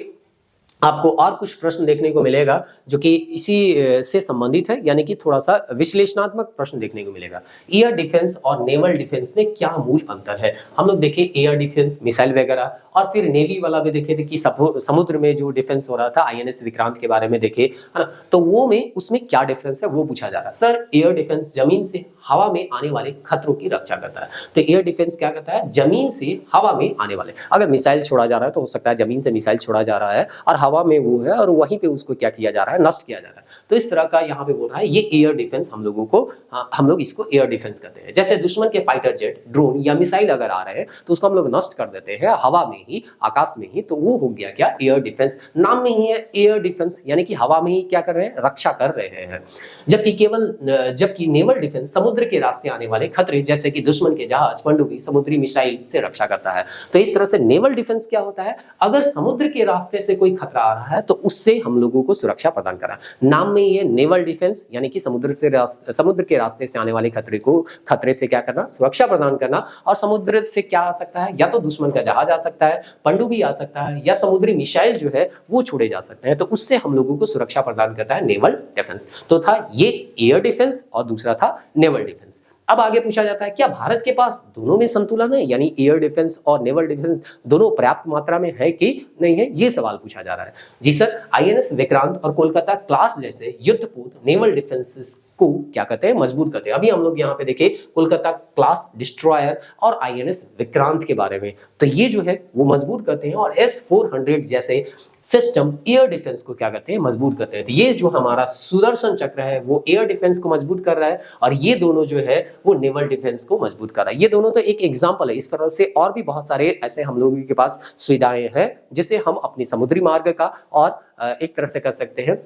आपको और कुछ प्रश्न देखने को मिलेगा जो कि इसी से संबंधित है, यानी कि थोड़ा सा विश्लेषणात्मक प्रश्न देखने को मिलेगा। एयर डिफेंस और नेवल डिफेंस में क्या मूल अंतर है। हम लोग देखें एयर डिफेंस मिसाइल वगैरह, और फिर नेवी वाला भी देखे थे कि समुद्र में जो डिफेंस हो रहा था, INS विक्रांत के बारे में देखे, है ना। तो वो में उसमें क्या डिफरेंस है वो पूछा जा रहा है। सर, एयर डिफेंस जमीन से हवा में आने वाले खतरों की रक्षा करता है। तो एयर डिफेंस क्या करता है, जमीन से हवा में आने वाले, अगर मिसाइल छोड़ा जा रहा है तो हो सकता है जमीन से मिसाइल छोड़ा जा रहा है और हवा में वो है, और वहीं पे उसको क्या किया जा रहा है, नष्ट किया जा रहा है। तो इस तरह का यहाँ पे बोल रहा है, ये एयर डिफेंस हम लोग इसको एयर डिफेंस कहते हैं। जैसे दुश्मन के फाइटर जेट, ड्रोन या मिसाइल अगर आ रहे हैं तो उसको हम लोग नष्ट कर देते हैं हवा में ही, आकाश में ही, तो वो हो गया क्या, एयर डिफेंस। नाम में ही है एयर डिफेंस, यानी कि हवा में ही क्या कर रहे हैं, रक्षा कर रहे हैं। जबकि नेवल डिफेंस समुद्र के रास्ते आने वाले खतरे, जैसे कि दुश्मन के जहाज, पनडुब्बी, समुद्री मिसाइल से रक्षा करता है। तो इस तरह से नेवल डिफेंस क्या होता है, अगर समुद्र के रास्ते से कोई खतरा आ रहा है तो उससे हम लोगों को सुरक्षा प्रदान करा। नाम में हमें ये नेवल डिफेंस यानी कि समुद्र के रास्ते से आने वाले खतरे से क्या करना, सुरक्षा प्रदान करना। और समुद्र से क्या आ सकता है, या तो दुश्मन का जहाज आ सकता है, पनडुब्बी आ सकता है, या समुद्री मिसाइल जो है वो छोड़े जा सकते हैं, तो उससे हम लोगों को सुरक्षा प्रदान करता है नेवल डिफेंस। तो था ये एयर डिफेंस और दूसरा था नेवल डिफेंस। अब आगे पूछा जाता है क्या भारत के पास दोनों में संतुलन है, यानी एयर डिफेंस और नेवल डिफेंस दोनों पर्याप्त मात्रा में है कि नहीं है, ये सवाल पूछा जा रहा है। जी सर, आईएनएस विक्रांत और कोलकाता क्लास जैसे युद्धपूर्ण नेवल डिफेंसेस को क्या कहते हैं, मजबूत करते हैं। अभी हम लोग यहाँ पे देखें कोलकाता क्लास डिस्ट्रॉयर और आईएनएस विक्रांत के बारे में, तो ये जो है वो मजबूत करते हैं, और S-400 जैसे सिस्टम एयर डिफेंस को क्या करते हैं, मजबूत करते हैं। तो ये जो हमारा सुदर्शन चक्र है वो एयर डिफेंस को मजबूत कर रहा है, और ये दोनों जो है वो नेवल डिफेंस को मजबूत कर रहा है। ये दोनों तो एक एग्जांपल है, इस तरह से और भी बहुत सारे ऐसे हम लोगों के पास सुविधाएं हैं जिसे हम अपनी समुद्री मार्ग का और एक तरह से कर सकते हैं,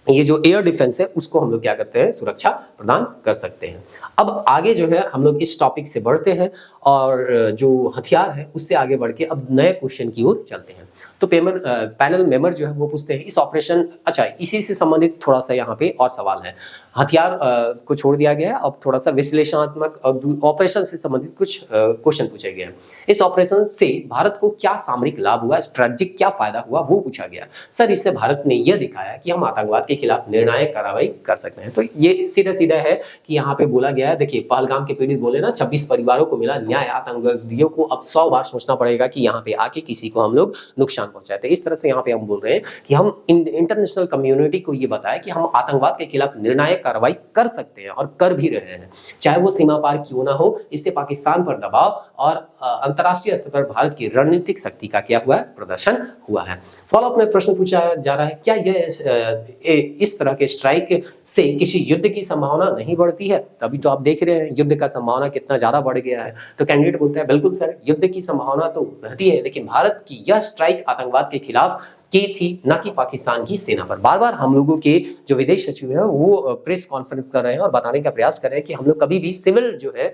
ये जो एयर डिफेंस है उसको हम लोग क्या करते हैं, सुरक्षा प्रदान कर सकते हैं। अब आगे जो है हम लोग इस टॉपिक से बढ़ते हैं, और जो हथियार है उससे आगे बढ़ के अब नए क्वेश्चन की ओर चलते हैं। तो पैनल मेंबर जो है वो पूछते हैं इस ऑपरेशन, अच्छा इसी से संबंधित थोड़ा सा यहाँ पे और सवाल है। हथियार को छोड़ दिया गया है, अब थोड़ा सा विश्लेषणात्मक और ऑपरेशन से संबंधित कुछ क्वेश्चन पूछे गए हैं। इस ऑपरेशन से भारत को क्या सामरिक लाभ हुआ, स्ट्रेटेजिक क्या फायदा हुआ, वो पूछा गया। सर इससे भारत ने यह दिखाया कि हम आतंकवाद के खिलाफ निर्णायक कार्रवाई कर सकते हैं। तो ये सीधा सीधा है कि यहाँ पे बोला गया है, देखिए पहलगाम के पीड़ित बोले ना 26 परिवारों को मिला न्याय, आतंकवादियों को अब 100 बार सोचना पड़ेगा कि यहाँ पे आके किसी को हम लोग नुकसान पहुंचाए। तो इस तरह से यहाँ पे हम बोल रहे हैं कि हम इंटरनेशनल कम्युनिटी को ये बताया कि हम आतंकवाद के खिलाफ निर्णायक कार्रवाई कर सकते हैं और कर भी रहे हैं, चाहे वो सीमा पार क्यों ना हो। इससे पाकिस्तान पर दबाव और अंतर्राष्ट्रीय स्तर पर भारत की रणनीतिक शक्ति का क्या हुआ है, प्रदर्शन हुआ है। फॉलोअप में प्रश्न पूछा जा रहा है क्या यह इस तरह के स्ट्राइक से किसी युद्ध की संभावना नहीं बढ़ती है? तभी तो आप देख रहे हैं युद्ध का संभावना कितना ज्यादा बढ़ गया है। तो कैंडिडेट बोलता है बिल्कुल सर, युद्ध की संभावना तो रहती है, लेकिन भारत की यह स्ट्राइक आतंकवाद के खिलाफ की थी, न कि पाकिस्तान की सेना पर। बार बार हम लोगों के जो विदेश सचिव हैं वो प्रेस कॉन्फ्रेंस कर रहे हैं और बताने का प्रयास कर रहे हैं कि हम लोग कभी भी सिविल जो है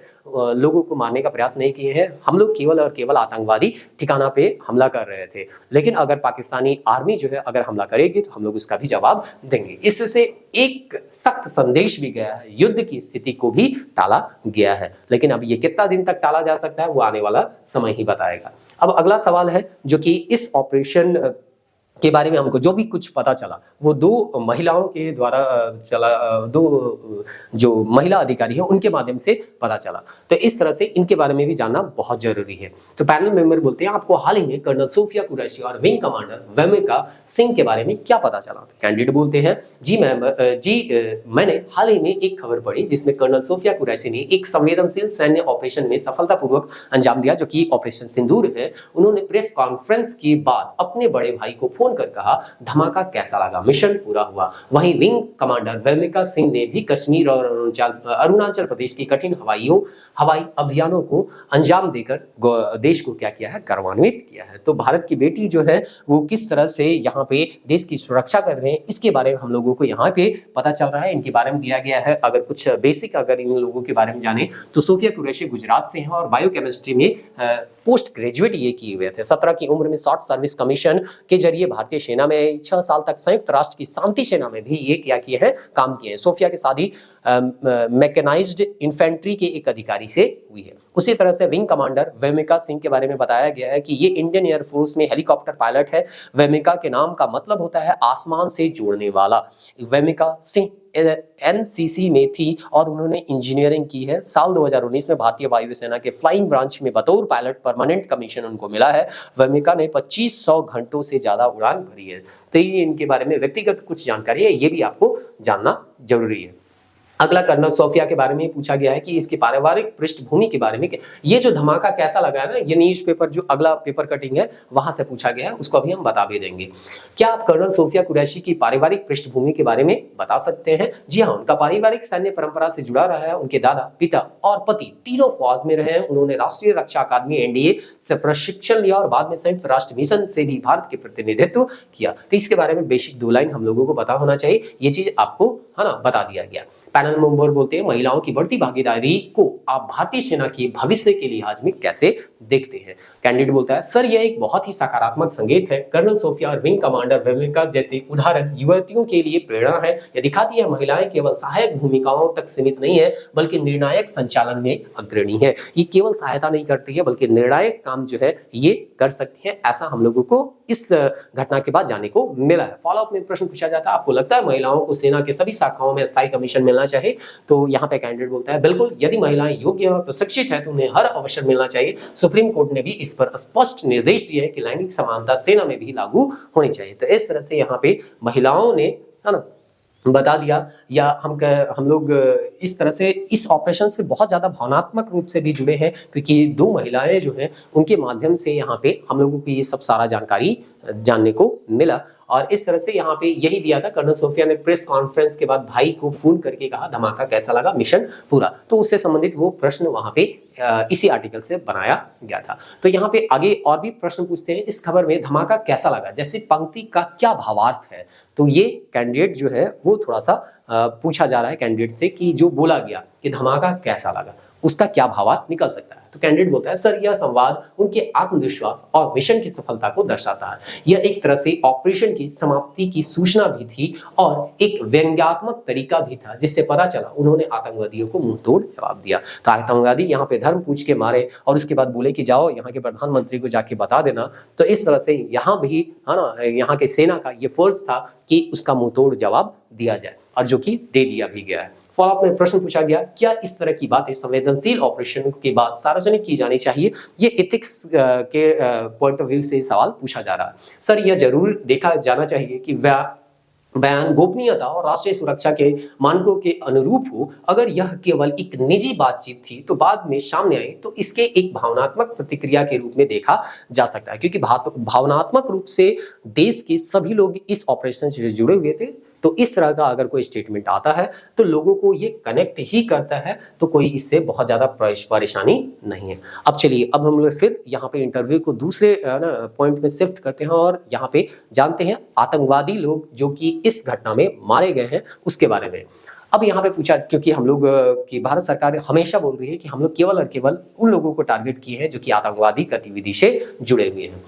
लोगों को मारने का प्रयास नहीं किए हैं, हम लोग केवल और केवल आतंकवादी ठिकाना पे हमला कर रहे थे। लेकिन अगर पाकिस्तानी आर्मी जो है अगर हमला करेगी तो हम लोग उसका भी जवाब देंगे। इससे एक सख्त संदेश भी गया है, युद्ध की स्थिति को भी टाला गया है। लेकिन अब ये कितना दिन तक टाला जा सकता है वो आने वाला समय ही बताएगा। अब अगला सवाल है जो कि इस ऑपरेशन के बारे में हमको जो भी कुछ पता चला वो दो महिलाओं के द्वारा चला, दो जो महिला अधिकारी हैं उनके माध्यम से पता चला। तो इस तरह से इनके बारे में भी जानना बहुत जरूरी है। तो पैनल मेंबर बोलते हैं आपको हाल ही में कर्नल सोफिया कुरैशी और विंग कमांडर वेमिका सिंह के बारे में क्या पता चला? तो कैंडिडेट बोलते हैं मैंने हाल ही में एक खबर पढ़ी जिसमें कर्नल सोफिया कुरैशी ने एक संवेदनशील सैन्य ऑपरेशन में सफलतापूर्वक अंजाम दिया, जो कि ऑपरेशन सिंदूर है। उन्होंने प्रेस कॉन्फ्रेंस के बाद अपने बड़े भाई को फोन कर कहा धमाका कैसा लगा, मिशन पूरा हुआ। वहीं विंग कमांडर वेमिका सिंह ने भी कश्मीर और अरुणाचल प्रदेश की कठिन हवाई अभियानों को अंजाम देकर देश को क्या किया है, गौरवान्वित किया है। तो भारत की बेटी जो है वो किस तरह से यहाँ पे देश की सुरक्षा कर रहे हैं इसके बारे में हम लोगों को यहाँ पे पता चल रहा है, इनके बारे में दिया गया है। अगर कुछ बेसिक अगर इन लोगों के बारे में जाने तो सोफिया कुरैशी गुजरात से हैं और बायोकेमिस्ट्री में पोस्ट ग्रेजुएट ये किए हुए थे। 17 की उम्र में शॉर्ट सर्विस कमीशन के जरिए भारतीय सेना में 6 साल तक संयुक्त राष्ट्र की शांति सेना में भी ये क्या किए हैं, काम किए हैं। सोफिया की शादी मैकेनाइज्ड इन्फेंट्री के एक अधिकारी से हुई है। उसी तरह से विंग कमांडर वेमिका सिंह के बारे में बताया गया है कि ये इंडियन एयरफोर्स में हेलीकॉप्टर पायलट है। वेमिका के नाम का मतलब होता है आसमान से जोड़ने वाला। वेमिका सिंह एनसीसी में थी और उन्होंने इंजीनियरिंग की है। साल 2019 में भारतीय वायुसेना के फ्लाइंग ब्रांच में बतौर पायलट परमानेंट कमीशन उनको मिला है। वेमिका ने 2500 घंटों से ज्यादा उड़ान भरी है। तो ये इनके बारे में व्यक्तिगत कुछ जानकारी है, ये भी आपको जानना जरूरी है। अगला कर्नल सोफिया के बारे में पूछा गया है कि इसकी पारिवारिक पृष्ठभूमि के बारे में, ये जो धमाका कैसा लगा है ना, ये न्यूज़पेपर जो अगला पेपर कटिंग है वहां से पूछा गया है, उसको अभी हम बता भी देंगे। क्या आप कर्नल सोफिया कुरैशी की पारिवारिक पृष्ठभूमि के बारे में बता सकते हैं? जी हाँ, उनका पारिवारिक सैन्य परंपरा से जुड़ा रहा है। उनके दादा, पिता और पति तीनों फौज में रहे हैं। उन्होंने राष्ट्रीय रक्षा अकादमी एनडीए से प्रशिक्षण लिया और बाद में संयुक्त राष्ट्र मिशन से भी भारत के प्रतिनिधित्व किया। तो इसके बारे में बेसिक 2 लाइन हम लोगों को पता होना चाहिए, ये चीज आपको है ना बता दिया गया। पैनल मेंबर बोलते हैं महिलाओं की बढ़ती भागीदारी को आप भारतीय सेना के भविष्य के लिहाज में कैसे देखते हैं। कैंडिडेट बोलता है सर यह एक बहुत ही सकारात्मक संकेत है। कर्नल सोफिया और विंग कमांडर वेविका जैसे उदाहरण युवतियों के लिए प्रेरणा है। यह दिखाती है महिलाएं केवल सहायक भूमिकाओं तक सीमित नहीं है बल्कि निर्णायक संचालन में अग्रणी है। ये केवल सहायता नहीं करती है बल्कि निर्णायक काम जो है ये कर सकती है। ऐसा हम लोगों को इस घटना के बाद जानने को मिला है। फॉलोअप में प्रश्न पूछा जाता है आपको लगता है महिलाओं को सेना के सभी शाखाओं में स्थायी कमीशन मिलना चाहिए? तो यहाँ पे कैंडिडेट बोलता है बिल्कुल, यदि महिलाएं योग्य और प्रशिक्षित है तो उन्हें हर अवसर मिलना चाहिए। सुप्रीम कोर्ट ने भी इस पर स्पष्ट निर्देश दिए हैं कि लैंगिक समानता सेना में भी लागू होनी चाहिए। तो इस तरह से यहाँ पे महिलाओं ने है ना बता दिया, या हम लोग इस तरह से इस ऑपरेशन से बहुत ज़्यादा भावनात्मक रूप से भी जुड़े हैं क्योंकि दो महिलाएं जो हैं उनके माध्यम से यहाँ पे हम लोगों को ये सब सारा जानकारी जानने को मिला। और इस तरह से यहाँ पे यही दिया था। कर्नल सोफिया ने प्रेस कॉन्फ्रेंस के बाद भाई को फोन करके कहा धमाका कैसा लगा, मिशन पूरा। तो उससे संबंधित वो प्रश्न वहाँ पे इसी आर्टिकल से बनाया गया था। तो यहाँ पे आगे और भी प्रश्न पूछते हैं इस खबर में धमाका कैसा लगा जैसे पंक्ति का क्या भावार्थ है। तो ये कैंडिडेट जो है वो थोड़ा सा पूछा जा रहा है कैंडिडेट से कि जो बोला गया कि धमाका कैसा लगा उसका क्या भावार्थ निकल सकता है। तो कैंडिडेट बोलता है सर यह संवाद उनके आत्मविश्वास और मिशन की सफलता को दर्शाता है। यह एक तरह से ऑपरेशन की समाप्ति की सूचना भी थी और एक व्यंग्यात्मक तरीका भी था जिससे पता चला उन्होंने आतंकवादियों को मुंहतोड़ जवाब दिया। तो आतंकवादी यहाँ पे धर्म पूछ के मारे और उसके बाद बोले कि जाओ यहाँ के प्रधानमंत्री को जाके बता देना। तो इस तरह से यहाँ भी है ना यहाँ के सेना का ये फर्ज था कि उसका मुंहतोड़ जवाब दिया जाए और जो कि दे दिया भी गया है। फॉलोअप में प्रश्न पूछा गया क्या इस तरह की बातें संवेदनशील ऑपरेशन के बाद सार्वजनिक की जानी चाहिए? ये एथिक्स के पॉइंट ऑफ व्यू से सवाल पूछा जा रहा है। सर यह जरूर देखा जाना चाहिए कि बयान गोपनीयता और राष्ट्रीय सुरक्षा के मानकों के अनुरूप हो। अगर यह केवल एक निजी बातचीत थी तो बाद में सामने आई तो इसके एक भावनात्मक प्रतिक्रिया के रूप में देखा जा सकता है क्योंकि भावनात्मक रूप से देश के सभी लोग इस ऑपरेशन से जुड़े हुए थे। तो इस तरह का अगर कोई स्टेटमेंट आता है तो लोगों को ये कनेक्ट ही करता है, तो कोई इससे बहुत ज़्यादा परेशानी नहीं है। अब चलिए अब हम लोग फिर यहाँ पे इंटरव्यू को दूसरे पॉइंट में शिफ्ट करते हैं और यहाँ पे जानते हैं आतंकवादी लोग जो कि इस घटना में मारे गए हैं उसके बारे में। अब यहाँ पे पूछा क्योंकि हम लोग की भारत सरकार हमेशा बोल रही है कि हम लोग केवल और केवल उन लोगों को टारगेट किए हैं जो कि आतंकवादी गतिविधि से जुड़े हुए हैं।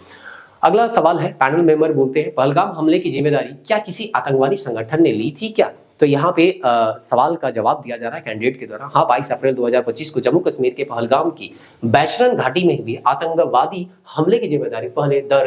अगला सवाल है पैनल मेंबर बोलते हैं पहलगाम हमले की जिम्मेदारी क्या किसी आतंकवादी संगठन ने ली थी क्या? तो यहाँ पे सवाल का जवाब दिया जा रहा है कैंडिडेट के द्वारा। हाँ 22 अप्रैल 2025 को जम्मू कश्मीर के पहलगाम की बैशरन घाटी में हुई आतंकवादी हमले की जिम्मेदारी पहले द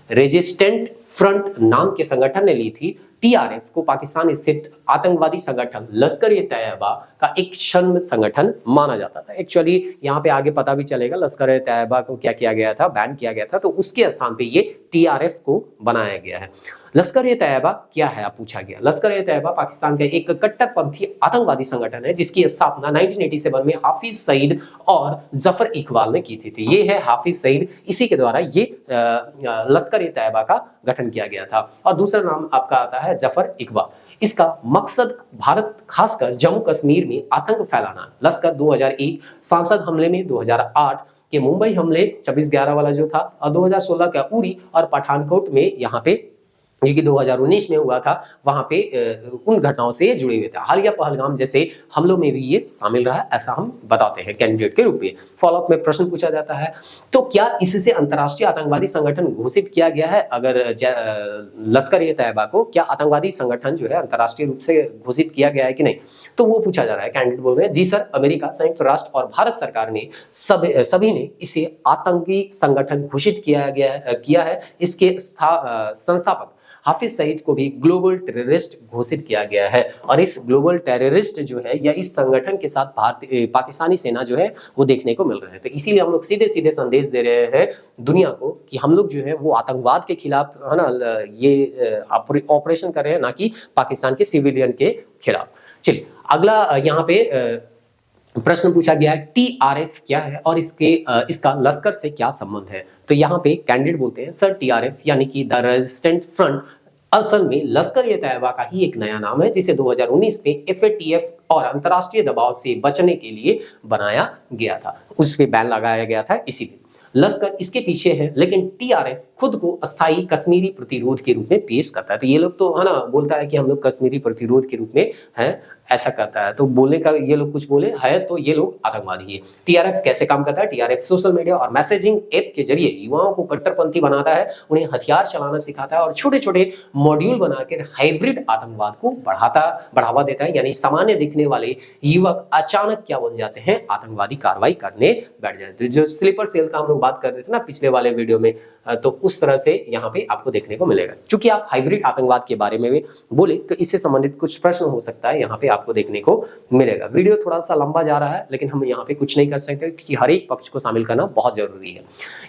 रेजिस्टेंट फ्रंट नाम के संगठन ने ली थी। टीआरएफ को पाकिस्तान स्थित आतंकवादी संगठन लश्कर ए तैयबा का एक शर्म संगठन माना जाता था। एक्चुअली यहाँ पे आगे पता भी चलेगा लश्कर ए तैयबा को क्या किया गया था, बैन किया गया था, तो उसके स्थान पे ये टीआरएफ को बनाया गया है। लश्कर ए तैयबा क्या है आप पूछा गया। लश्कर ए तैयबा पाकिस्तान का एक कट्टरपंथी आतंकवादी संगठन है जिसकी स्थापना 1987 में हाफिज सईद और जफर इकबाल ने की थी। ये है हाफिज सईद, इसी के द्वारा ये लश्कर ए तैयबा का गठन किया गया था। और दूसरा नाम आपका आता है जफर इकबाल। इसका मकसद भारत खासकर जम्मू कश्मीर में आतंक फैलाना। लश्कर 2001 संसद हमले में 2008 के मुंबई हमले 26/11 वाला जो था और 2016 का उरी और पठानकोट में यहाँ पे जो कि 2019 में हुआ था वहां पे उन घटनाओं से जुड़े हुए थे। हालिया पहलगाम जैसे हमलों में भी ये शामिल रहा ऐसा हम बताते हैं कैंडिडेट के रूप में। फॉलोअप में प्रश्न पूछा जाता है तो क्या इससे अंतर्राष्ट्रीय आतंकवादी संगठन घोषित किया गया है? अगर लश्कर ए तैयबा को क्या आतंकवादी संगठन जो है अंतर्राष्ट्रीय रूप से घोषित किया गया है कि नहीं, तो वो पूछा जा रहा है। कैंडिडेट बोल रहे हैं जी सर, अमेरिका, संयुक्त राष्ट्र और भारत सरकार ने सभी ने इसे आतंकी संगठन घोषित किया है। इसके संस्थापक हाफिज सईद को भी ग्लोबल टेररिस्ट घोषित किया गया है और इस ग्लोबल टेररिस्ट जो है या इस संगठन के साथ पाकिस्तानी सेना जो है वो देखने को मिल रहा है। तो इसीलिए हम लोग सीधे सीधे संदेश दे रहे हैं दुनिया को कि हम लोग जो है वो आतंकवाद के खिलाफ है ना ये ऑपरेशन कर रहे हैं, ना कि पाकिस्तान के सिविलियन के खिलाफ। चलिए अगला यहाँ पे प्रश्न पूछा गया है टीआरएफ क्या है और इसका लश्कर से क्या संबंध है। तो यहाँ पे कैंडिडेट बोलते हैं सर टीआरएफ यानी कि द रेजिस्टेंट फ्रंट असल में लश्कर ए तैयबा का ही एक नया नाम है जिसे 2019 में एफएटीएफ और अंतर्राष्ट्रीय दबाव से बचने के लिए बनाया गया था। उस पे बैन लगाया गया था इसीलिए। लश्कर इसके पीछे है, लेकिन टीआरएफ खुद को अस्थायी कश्मीरी प्रतिरोध के रूप में पेश करता है। तो ये लोग तो है ना, बोलता है कि हम लोग कश्मीरी प्रतिरोध के रूप में हैं, ऐसा करता है। तो बोले का ये लोग कुछ बोले है तो ये लोग आतंकवादी है। टीआरएफ कैसे काम करता है? टीआरएफ सोशल मीडिया और मैसेजिंग ऐप के जरिए युवाओं को कट्टरपंथी बनाता है, उन्हें हथियार चलाना सिखाता है और छोटे छोटे मॉड्यूल बनाकर हाइब्रिड आतंकवाद को बढ़ावा देता है। यानी सामान्य दिखने वाले युवक अचानक क्या बन जाते हैं? आतंकवादी कार्रवाई करने बैठ जाते हैं। जो स्लीपर सेल का हम लोग बात कर रहे थे ना पिछले वाले वीडियो में, तो उस तरह से यहाँ पे आपको देखने को मिलेगा। चूंकि आप हाइब्रिड आतंकवाद के बारे में भी बोले तो इससे संबंधित कुछ प्रश्न हो सकता है, यहाँ पे आपको देखने को मिलेगा। वीडियो थोड़ा सा लंबा जा रहा है, लेकिन हम यहाँ पे कुछ नहीं कर सकते क्योंकि हर एक पक्ष को शामिल करना बहुत जरूरी है।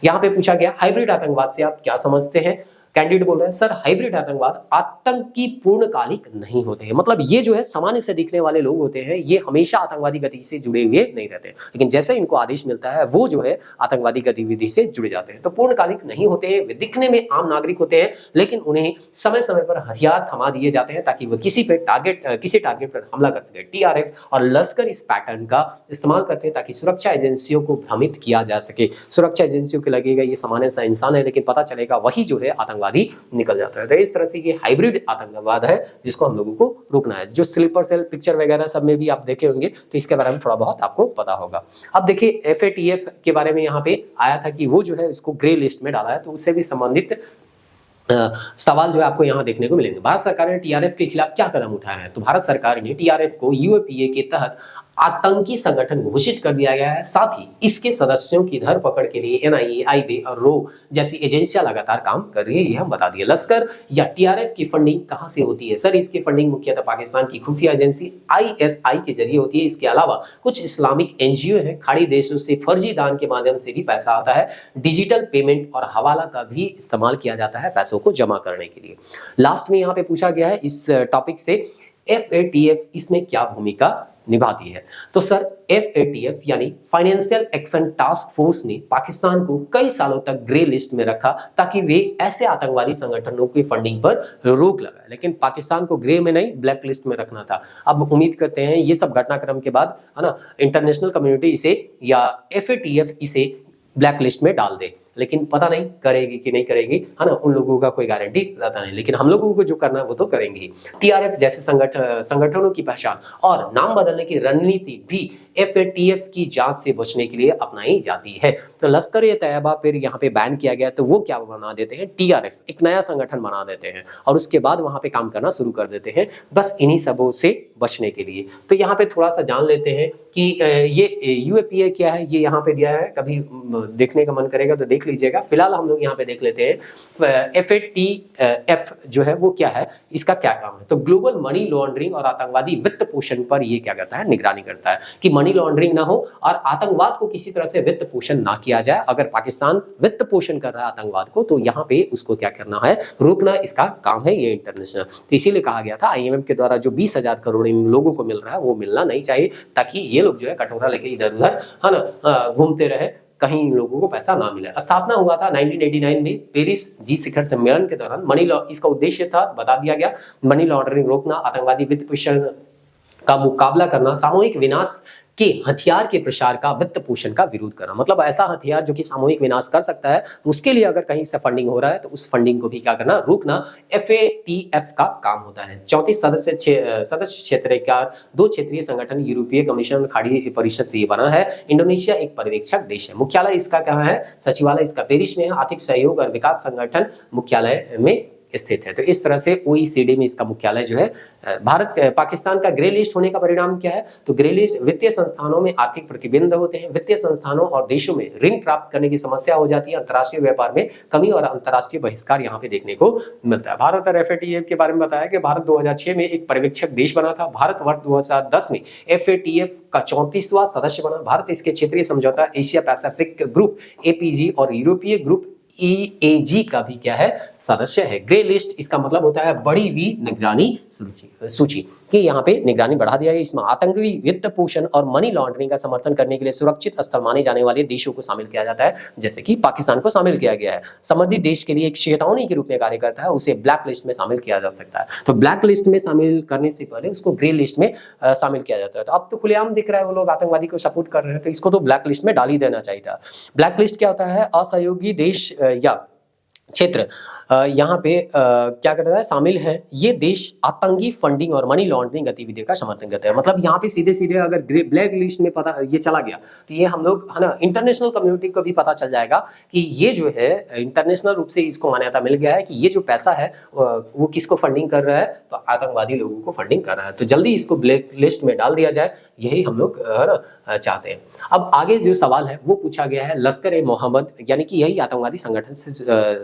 यहाँ पे पूछा गया हाइब्रिड आतंकवाद से आप क्या समझते हैं? कैंडिडेट बोल रहे हैं सर हाइब्रिड आतंकवाद आतंकी पूर्णकालिक नहीं होते हैं। मतलब ये जो है सामान्य से दिखने वाले लोग होते हैं, ये हमेशा आतंकवादी गतिविधि से जुड़े हुए नहीं रहते, लेकिन जैसे इनको आदेश मिलता है वो जो है आतंकवादी गतिविधि से जुड़े जाते हैं। तो पूर्णकालिक नहीं होते हैं, वे दिखने में आम नागरिक होते हैं, लेकिन उन्हें समय समय पर हथियार थमा दिए जाते हैं ताकि वह किसी टारगेट पर हमला कर सके। टीआरएफ और लश्कर इस पैटर्न का इस्तेमाल करते हैं ताकि सुरक्षा एजेंसियों को भ्रमित किया जा सके। सुरक्षा एजेंसियों को लगेगा ये सामान्य सा इंसान है, लेकिन पता चलेगा वही जो है आतंकवादी निकल जाता है। तो इस तरह से ये हाइब्रिड आतंकवाद है जिसको हम लोगों को रोकना है। जो स्लीपर सेल पिक्चर वगैरह सब में भी आप देखे होंगे तो इसके बारे में थोड़ा बहुत आपको पता होगा। अब देखिए एफएटीएफ के बारे में यहाँ पे आया था कि वो जो है इसको ग्रे लिस्ट में डाला है, तो उससे भी संबंधित सवाल जो है आपको यहाँ देखने को मिलेंगे। भारत सरकार ने टीआरएफ के खिलाफ क्या कदम उठाया है? तो भारत सरकार ने टीआरएफ को यूएपीए के तहत आतंकी संगठन घोषित कर दिया गया है। साथ ही इसके सदस्यों की धरपकड़ के लिए एनआईए, आईबी और रो जैसी एजेंसियां लगातार काम कर रही है, ये हम बता दिए। लश्कर या टीआरएफ की फंडिंग कहां से होती है? सर इसकी फंडिंग मुख्यतः पाकिस्तान की खुफिया एजेंसी आईएसआई के जरिए होती है। इसके अलावा कुछ इस्लामिक एनजीओ है, खाड़ी देशों से फर्जी दान के माध्यम से भी पैसा आता है। डिजिटल पेमेंट और हवाला का भी इस्तेमाल किया जाता है पैसों को जमा करने के लिए। लास्ट में यहाँ पे पूछा गया है इस टॉपिक से एफएटीएफ इसमें क्या भूमिका निभाती है? तो सर एफएटीएफ यानी फाइनेंशियल एक्शन टास्क फोर्स ने पाकिस्तान को कई सालों तक ग्रे लिस्ट में रखा ताकि वे ऐसे आतंकवादी संगठनों की फंडिंग पर रोक लगाए। लेकिन पाकिस्तान को ग्रे में नहीं ब्लैक लिस्ट में रखना था। अब उम्मीद करते हैं ये सब घटनाक्रम के बाद है ना इंटरनेशनल कम्युनिटी इसे या एफएटीएफ इसे ब्लैक लिस्ट में डाल दे, लेकिन पता नहीं करेगी कि नहीं करेगी, है ना, उन लोगों का कोई गारंटी रहता नहीं, लेकिन हम लोगों को जो करना है वो तो करेंगे ही। टीआरएफ जैसे संगठनों की पहचान और नाम बदलने की रणनीति भी एफएटीएफ की जांच से बचने के लिए अपनाई जाती है। तो लश्कर ए तैयबा फिर यहाँ पे बैन किया गया, तो वो क्या बना देते हैं? टीआरएफ एक नया संगठन बना देते हैं और उसके बाद वहां पे काम करना शुरू कर देते हैं, बस इन्हीं सबों से बचने के लिए। तो यहाँ पे थोड़ा सा जान लेते हैं कि ये यूएपीए क्या है, ये यहाँ पे दिया है, कभी देखने का मन करेगा तो देख लीजिएगा। फिलहाल हम लोग यहाँ पे देख लेते हैं एफएटीएफ जो है वो क्या है, इसका क्या काम है। तो ग्लोबल मनी लॉन्ड्रिंग और आतंकवादी वित्त पोषण पर ये क्या करता है? निगरानी करता है कि मनी लॉन्ड्रिंग ना हो और आतंकवाद को किसी तरह से वित्त पोषण ना किया जाए। अगर पाकिस्तान वित्त पोषण कर रहा है आतंकवाद को, तो यहाँ पे उसको क्या करना है? रोकना इसका काम है, ये इंटरनेशनल। तो इसीलिए कहा गया था आईएमएफ के द्वारा जो 20,000 करोड़ इन लोगों को मिल रहा है वो मिलना नहीं चाहिए, ताकि ये लोग जो है कटोरा लेके इधर उधर है ना घूमते रहे, कहीं इन लोगों को पैसा ना मिले। स्थापना हुआ था 1989 में पेरिस जी शिखर सम्मेलन के दौरान। मनी लॉ इसका उद्देश्य था, बता दिया गया, मनी लॉन्ड्रिंग रोकना, आतंकवादी वित्त पोषण का मुकाबला करना, सामूहिक विनाश के हथियार के प्रसार का वित्त पोषण का विरोध करना। मतलब ऐसा हथियार जो कि सामूहिक विनाश कर सकता है, तो उसके लिए अगर कहीं से फंडिंग हो रहा है तो उस फंडिंग को भी क्या करना? रोकना एफएटीएफ का काम होता है। 34 सदस्य क्षेत्र का 2 क्षेत्रीय संगठन यूरोपीय कमीशन खाड़ी परिषद से बना है। इंडोनेशिया एक पर्यवेक्षक देश है। मुख्यालय इसका कहाँ है? सचिवालय इसका पेरिस में है। आर्थिक सहयोग और विकास संगठन मुख्यालय में स्थित है। तो इस तरह से ओईसीडी में इसका मुख्यालय जो है। पाकिस्तान का ग्रे लिस्ट होने का परिणाम क्या है? तो ग्रे लिस्ट वित्तीय संस्थानों में आर्थिक प्रतिबंध होते हैं, वित्तीय संस्थानों और देशों में ऋण प्राप्त करने की समस्या हो जाती है, अंतर्राष्ट्रीय व्यापार में कमी और अंतर्राष्ट्रीय बहिष्कार यहाँ पे देखने को मिलता है। भारत और एफएटीएफ के बारे में बताया कि भारत 2006 में एक पर्यवेक्षक देश बना था। भारत वर्ष 2010 में एफएटीएफ का 34वां सदस्य बना। भारत इसके क्षेत्रीय समझौता एशिया पैसिफिक ग्रुप एपीजी और यूरोपीय ग्रुप GEAG का भी क्या है, सदस्य है। ग्रे लिस्ट इसका मतलब होता है बढ़ी हुई निगरानी सूची कि यहाँ पे निगरानी बढ़ा दिया है। इसमें आतंकी वित्त पोषण और मनी लॉन्ड्रिंग का समर्थन करने के लिए सुरक्षित स्थल माने जाने वाले देशों को शामिल किया जाता है, जैसे कि पाकिस्तान को शामिल किया गया है। संबंधित देश के लिए एक चेतावनी के रूप में कार्य करता है, उसे ब्लैक लिस्ट में शामिल किया जा सकता है। तो ब्लैक लिस्ट में शामिल करने से पहले उसको ग्रे लिस्ट में शामिल किया जाता है। तो अब तो खुलेआम दिख रहा है वो लोग आतंकवादी को सपोर्ट कर रहे हैं, तो इसको तो ब्लैक लिस्ट में डाल ही देना चाहिए था। ब्लैक लिस्ट क्या होता है, असहयोगी देश या क्षेत्र यहाँ पे क्या करता है, शामिल है ये देश आतंकी फंडिंग और मनी लॉन्ड्रिंग गतिविधियों का समर्थन करते हैं। मतलब यहाँ पे सीधे सीधे अगर ब्लैक लिस्ट में पता ये चला गया तो ये हम लोग है ना इंटरनेशनल कम्युनिटी को भी पता चल जाएगा कि ये जो है इंटरनेशनल रूप से इसको मान्यता मिल गया है कि ये जो पैसा है वो किसको फंडिंग कर रहा है, तो आतंकवादी लोगों को फंडिंग कर रहा है। तो जल्दी इसको ब्लैक लिस्ट में डाल दिया जाए, यही हम लोग है ना चाहते हैं। अब आगे जो सवाल है वो पूछा गया है लश्कर ए मोहम्मद, यानी कि यही आतंकवादी संगठन से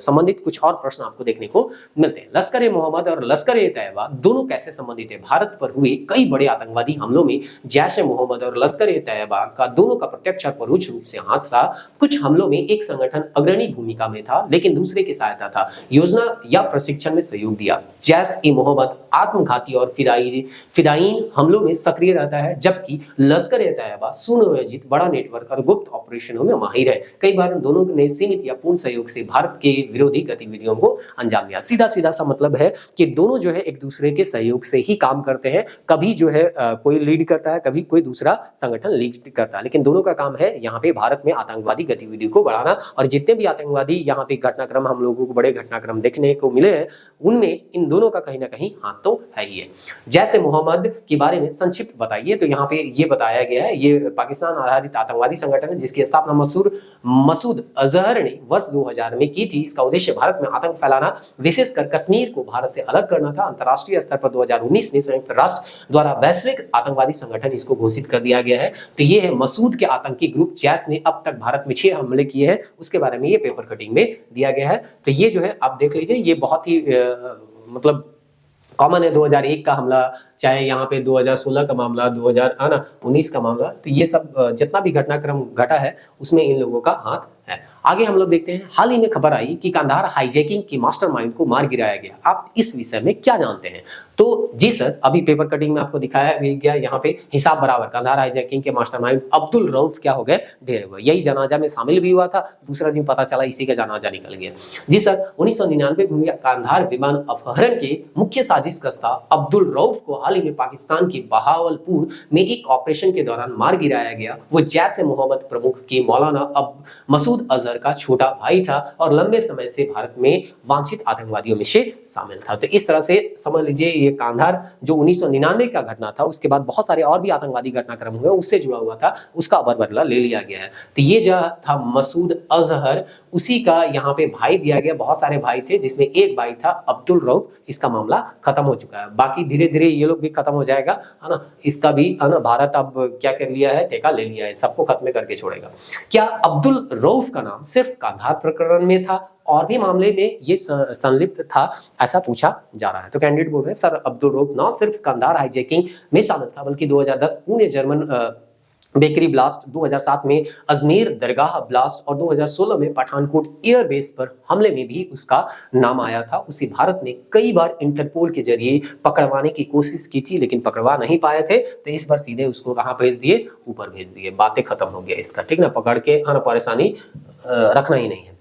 संबंधित कुछ और प्रश्न आपको देखने को मिलते हैं। लश्कर ए मोहम्मद और लश्कर ए तैयबा दोनों कैसे संबंधित है? भारत पर हुए कई बड़े आतंकवादी हमलों में जैश ए मोहम्मद और लश्कर ए तैयबा का दोनों का प्रत्यक्ष और परोक्ष रूप से हाथ था। कुछ हमलों में एक संगठन अग्रणी भूमिका में था लेकिन दूसरे की सहायता था, योजना या प्रशिक्षण में सहयोग दिया। जैश ए मोहम्मद आत्मघाती और फिदायीन हमलों में सक्रिय रहता है, जबकि लश्कर ए तैयबा सुनियोजित बड़ा नेटवर्क और गुप्त ऑपरेशनों में माहिर है। कई बार दोनों ने सीमित या पूर्ण सहयोग से भारत के विरोधी गतिविधियों को अंजाम दिया। सीधा सीधा सा मतलब है कि दोनों जो है एक दूसरे के सहयोग से ही काम करते हैं। कभी जो है कोई लीड करता है, कभी कोई दूसरा संगठन लीड करता है, लेकिन दोनों का काम है यहाँ पे भारत में आतंकवादी गतिविधि को बढ़ाना। और जितने भी आतंकवादी यहाँ पे घटनाक्रम हम लोगों को बड़े घटनाक्रम देखने को मिले हैं, उनमें इन दोनों का कहीं ना कहीं हाथ तो है ही है। जैसे मोहम्मद के बारे में संक्षिप्त बताइए, तो यहाँ पे ये बताया गया है ये पाकिस्तान आधारित आतंकवादी संगठन है जिसकी स्थापना मसूद अजहर ने वर्ष 2000 में की थी। इसका उद्देश्य भारत में आतंक फैलाना, विशेषकर कश्मीर को भारत से अलग करना था। अंतर्राष्ट्रीय स्तर पर 2019 में संयुक्त राष्ट्र द्वारा वैश्विक आतंकवादी संगठन इसको घोषित कर दिया गया है। तो ये है मसूद के आतंकी ग्रुप। जैश ने अब तक भारत में 6 हमले किए हैं, उसके बारे में ये पेपर कटिंग में दिया गया है। तो ये जो है आप देख लीजिए, ये बहुत ही मतलब कॉमन है। 2001 का हमला, चाहे यहाँ पे 2016 का मामला, 2019 का मामला, तो ये सब जितना भी घटनाक्रम घटा है उसमें इन लोगों का हाथ है। आगे हम लोग देखते हैं, हाल ही में खबर आई कि कांधार हाईजैकिंग के मास्टरमाइंड को मार गिराया गया। आप इस विषय में क्या जानते हैं? तो जी सर, अभी पेपर कटिंग में आपको दिखाया गया, यहाँ पे हिसाब बराबर कांधार हाईजैकिंग के मास्टरमाइंड अब्दुल रऊफ क्या हो गए, ढेर हुए। यही जनाजा में शामिल भी हुआ था, दूसरा दिन पता चला इसी का जनाजा निकल गया। जी सर, 1999 में कांधार विमान अपहरण के मुख्य साजिशकर्ता अब्दुल रऊफ को हाल ही में पाकिस्तान के बहावलपुर में एक ऑपरेशन के दौरान मार गिराया गया। वो जैश ए मोहम्मद प्रमुख के मौलाना मसूद अजहर का छोटा भाई था और लंबे समय से भारत में वांछित आतंकवादियों में से शामिल था। तो इस तरह से समझ लीजिए ये कांधार जो 1999 का घटना था, उसके बाद बहुत सारे और भी आतंकवादी घटनाक्रम हुए, उससे जुड़ा हुआ था, उसका बदला ले लिया गया है। तो ये जो था मसूद अजहर, उसी का यहाँ पे भाई दिया गया। बहुत सारे भाई थे जिसमें एक भाई था अब्दुल रऊफ। इसका मामला खत्म हो चुका है, बाकी धीरे धीरे ये लोग भी खत्म हो जाएगा, है ना। इसका भी है ना, भारत अब क्या कर लिया है, ठेका ले लिया है, सबको खत्म करके छोड़ेगा। क्या अब्दुल रऊफ का नाम सिर्फ कांधार प्रकरण में था और भी मामले में ये संलिप्त था, ऐसा पूछा जा रहा है? तो कैंडिडेट बोल रहे हैं सर अब्दुल रऊफ न सिर्फ कांधार हाईजैकिंग में शामिल था, बल्कि 2010 पुणे जर्मन बेकरी ब्लास्ट, 2007 में अजमेर दरगाह ब्लास्ट और 2016 में पठानकोट एयरबेस पर हमले में भी उसका नाम आया था। उसे भारत ने कई बार इंटरपोल के जरिए पकड़वाने की कोशिश की थी, लेकिन पकड़वा नहीं पाए थे। तो इस बार सीधे उसको कहाँ भेज दिए, ऊपर भेज दिए। बातें खत्म हो गया इसका, ठीक ना। पकड़ के परेशानी रखना ही नहीं है।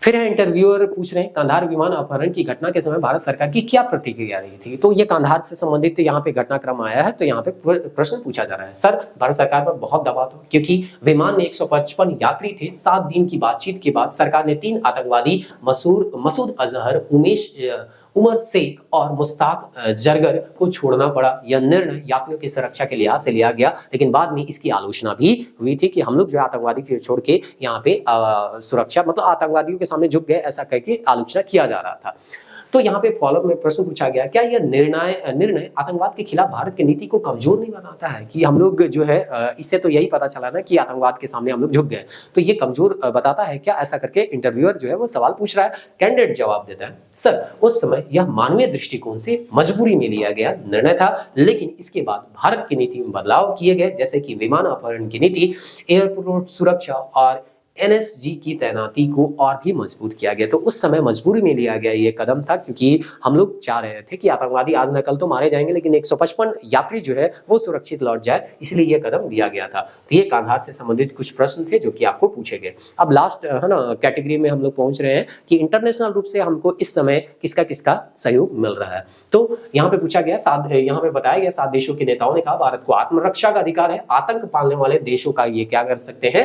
फिर है इंटरव्यूअर पूछ रहे हैं कांधार विमान अपहरण की घटना के समय भारत सरकार की क्या प्रतिक्रिया रही थी? तो ये कांधार से संबंधित यहाँ पे घटनाक्रम आया है, तो यहाँ पे प्रश्न पूछा जा रहा है, सर भारत सरकार पर बहुत दबाव था क्योंकि विमान में 155 यात्री थे। 7 दिन की बातचीत के बाद सरकार ने 3 आतंकवादी मसूद अजहर, उमर शेख और मुश्ताक जरगर को छोड़ना पड़ा। यह निर्णय यात्रियों की सुरक्षा के लिहाज से लिया गया, लेकिन बाद में इसकी आलोचना भी हुई थी कि हम लोग जो है आतंकवादी को छोड़ के यहाँ पे सुरक्षा मतलब आतंकवादियों के सामने झुक गए, ऐसा करके आलोचना किया जा रहा था। तो यहाँ पे फॉलोअप में प्रश्न पूछा गया, क्या यह निर्णय आतंकवाद के खिलाफ भारत की नीति को कमजोर नहीं बनाता है? कि हम लोग जो है इससे तो यही पता चला ना कि आतंकवाद के सामने हम लोग झुक गए, तो ये कमजोर बताता है क्या? ऐसा करके इंटरव्यूअर जो है वो सवाल पूछ रहा है। कैंडिडेट जवाब देता है, सर उस समय यह मानवीय दृष्टिकोण से मजबूरी में लिया गया निर्णय था, लेकिन इसके बाद भारत की नीति में बदलाव किए गए, जैसे कि विमान अपहरण की नीति, एयरपोर्ट सुरक्षा और एनएसजी की तैनाती को और भी मजबूत किया गया। तो उस समय मजबूरी में लिया गया ये कदम था, क्योंकि हम लोग चाह रहे थे कि आतंकवादी आज न कल तो मारे जाएंगे, लेकिन 155 यात्री जो है वो सुरक्षित लौट जाए, इसलिए ये कदम लिया गया था। तो ये कांधार से संबंधित कुछ प्रश्न थे जो कि आपको पूछे गए। अब लास्ट है ना कैटेगरी में हम लोग पहुंच रहे हैं कि इंटरनेशनल रूप से हमको इस समय किसका किसका सहयोग मिल रहा है। तो यहाँ पे पूछा गया, यहाँ पे बताया गया 7 देशों के नेताओं ने कहा भारत को आत्मरक्षा का अधिकार है, आतंक पालने वाले देशों का ये क्या कर सकते हैं,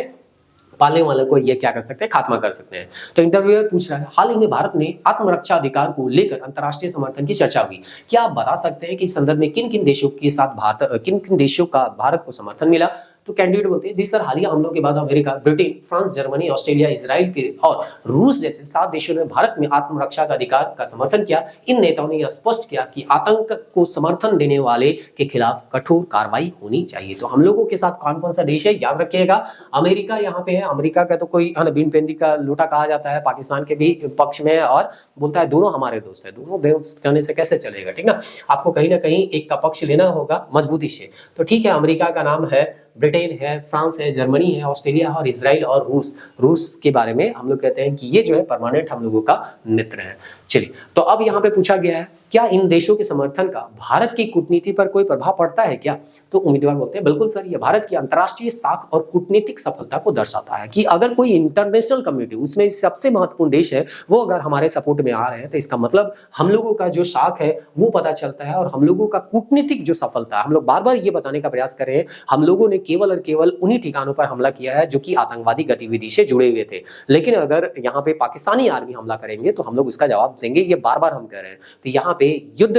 पालने वालों को ये क्या कर सकते हैं, खात्मा कर सकते हैं। तो इंटरव्यूअर पूछ रहा है, हाल ही में भारत ने आत्मरक्षा अधिकार को लेकर अंतर्राष्ट्रीय समर्थन की चर्चा हुई, क्या आप बता सकते हैं कि इस संदर्भ में किन किन देशों के साथ भारत, किन किन देशों का भारत को समर्थन मिला। तो कैंडिडेट बोलते हैं जी सर, हालिया हमलों के बाद America, Britain, France, Germany, Australia, Israel के और रूस जैसे 7 देशों ने भारत में आत्मरक्षा का अधिकार का समर्थन किया। इन नेताओं ने यह स्पष्ट किया कि आतंक को समर्थन देने वाले के खिलाफ कठोर कार्रवाई होनी चाहिए। तो हम लोगों के साथ कौन कौन सा देश है याद रखिएगा, अमेरिका यहाँ पे है। अमेरिका का तो कोई बीन पेंदी का लोटा कहा जाता है, पाकिस्तान के भी पक्ष में है और बोलता है दोनों हमारे दोस्त है। दोनों दोस्त कहने से कैसे चलेगा, ठीक ना, आपको कहीं ना कहीं एक का पक्ष लेना होगा मजबूती से। तो ठीक है, अमेरिका का नाम है, ब्रिटेन है, फ्रांस है, जर्मनी है, ऑस्ट्रेलिया और इजराइल और रूस के बारे में हम लोग कहते हैं कि ये जो है परमानेंट हम लोगों का मित्र है। चलिए, तो अब यहाँ पे पूछा गया है, क्या इन देशों के समर्थन का भारत की कूटनीति पर कोई प्रभाव पड़ता है क्या। तो उम्मीदवार बोलते हैं बिल्कुल सर, ये भारत की अंतर्राष्ट्रीय साख और कूटनीतिक सफलता को दर्शाता है कि अगर कोई इंटरनेशनल कम्युनिटी, उसमें सबसे महत्वपूर्ण देश है, वो अगर हमारे सपोर्ट में आ रहे हैं, तो इसका मतलब हम लोगों का जो साख है वो पता चलता है। और हम लोगों का कूटनीतिक जो सफलता है, हम लोग बार बार ये बताने का प्रयास कर रहे हैं, हम लोगों ने केवल और केवल उन्हीं ठिकानों पर हमला किया है जो कि आतंकवादी गतिविधि से जुड़े हुए थे। लेकिन अगर यहाँ पे पाकिस्तानी आर्मी हमला करेंगे तो हम लोग उसका जवाब देंगे, ये बार बार हम कह रहे हैं। तो यहाँ पे युद्ध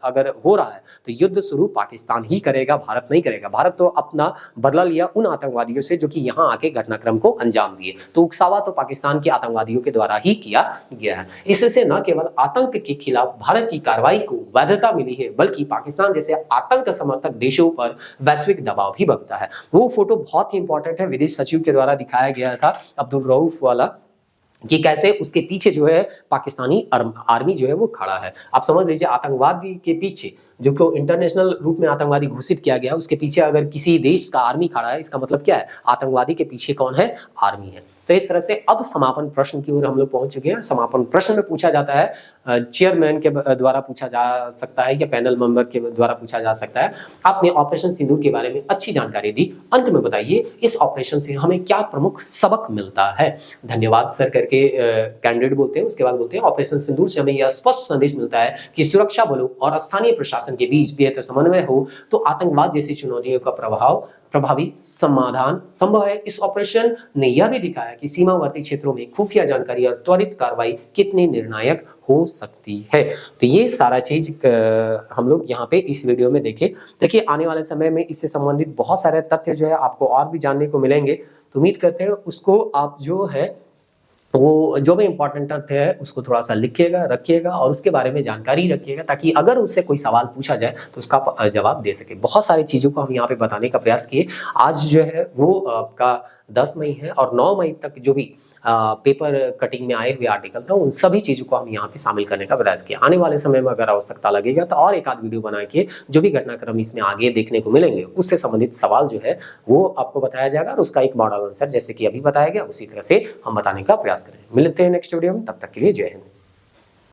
अगर हो रहा है तो युद्ध शुरू पाकिस्तान ही करेगा, भारत नहीं करेगा। भारत तो अपना बदला लिया उन आतंकवादियों से जो कि यहाँ आके घटनाक्रम को अंजाम दिए। तो उकसावा तो पाकिस्तान के आतंकवादियों के द्वारा ही किया गया है। इससे न केवल आतंक के खिलाफ भारत की कार्रवाई को वैधता मिली है, बल्कि पाकिस्तान जैसे आतंक समर्थक देशों पर वैश्विक दबाव भी बनता है। वो फोटो बहुत ही इंपॉर्टेंट है, विदेश सचिव के द्वारा दिखाया गया था अब्दुल रऊफ वाला, कि कैसे उसके पीछे जो है पाकिस्तानी आर्मी जो है वो खड़ा है। आप समझ लीजिए, आतंकवादी के पीछे जो को इंटरनेशनल रूप में आतंकवादी घोषित किया गया, उसके पीछे अगर किसी देश का आर्मी खड़ा है, इसका मतलब क्या है, आतंकवादी के पीछे कौन है, आर्मी है। तो इस तरह से अब समापन प्रश्न की ओर हम लोग पहुंच चुके हैं। समापन प्रश्न में पूछा जाता है, चेयरमैन के द्वारा पूछा जा सकता है या पैनल मेंबर के द्वारा पूछा जा सकता है, आपने ऑपरेशन सिंदूर के बारे में अच्छी जानकारी दी, अंत में बताइए इस ऑपरेशन से हमें क्या प्रमुख सबक मिलता है। धन्यवाद सर करके कैंडिडेट बोलते हैं। उसके बाद बोलते हैं, ऑपरेशन सिंदूर से हमें यह स्पष्ट संदेश मिलता है कि सुरक्षा बलों और स्थानीय प्रशासन के बीच बेहतर समन्वय हो तो आतंकवाद जैसी चुनौतियों का प्रभावी समाधान संभव है। इस ऑपरेशन ने यह भी दिखाया कि सीमावर्ती क्षेत्रों में खुफिया जानकारी और त्वरित कार्रवाई कितनी निर्णायक हो सकती है। तो ये सारा चीज हम लोग यहाँ पे इस वीडियो में देखे। देखिए, आने वाले समय में इससे संबंधित बहुत सारे तथ्य जो है आपको और भी जानने को मिलेंगे। तो उम्मीद करते हैं उसको आप जो है वो जो भी इंपॉर्टेंट तथ्य है उसको थोड़ा सा लिखिएगा, रखिएगा और उसके बारे में जानकारी रखिएगा, ताकि अगर उससे कोई सवाल पूछा जाए तो उसका जवाब दे सके। बहुत सारी चीज़ों को हम यहाँ पे बताने का प्रयास किए। आज जो है वो आपका 10 मई है और 9 मई तक जो भी पेपर कटिंग में आए हुए आर्टिकल था, उन सभी चीज़ों को हम यहाँ पे शामिल करने का प्रयास किया। आने वाले समय में अगर आवश्यकता लगेगा तो और एक आध वीडियो बना के जो भी घटनाक्रम इसमें आगे देखने को मिलेंगे उससे संबंधित सवाल जो है वो आपको बताया जाएगा और उसका एक मॉडल आंसर जैसे कि अभी बताया गया उसी तरह से हम बताने का प्रयास करें। मिलते हैं नेक्स्ट वीडियो में, तब तक के लिए जय हिंद।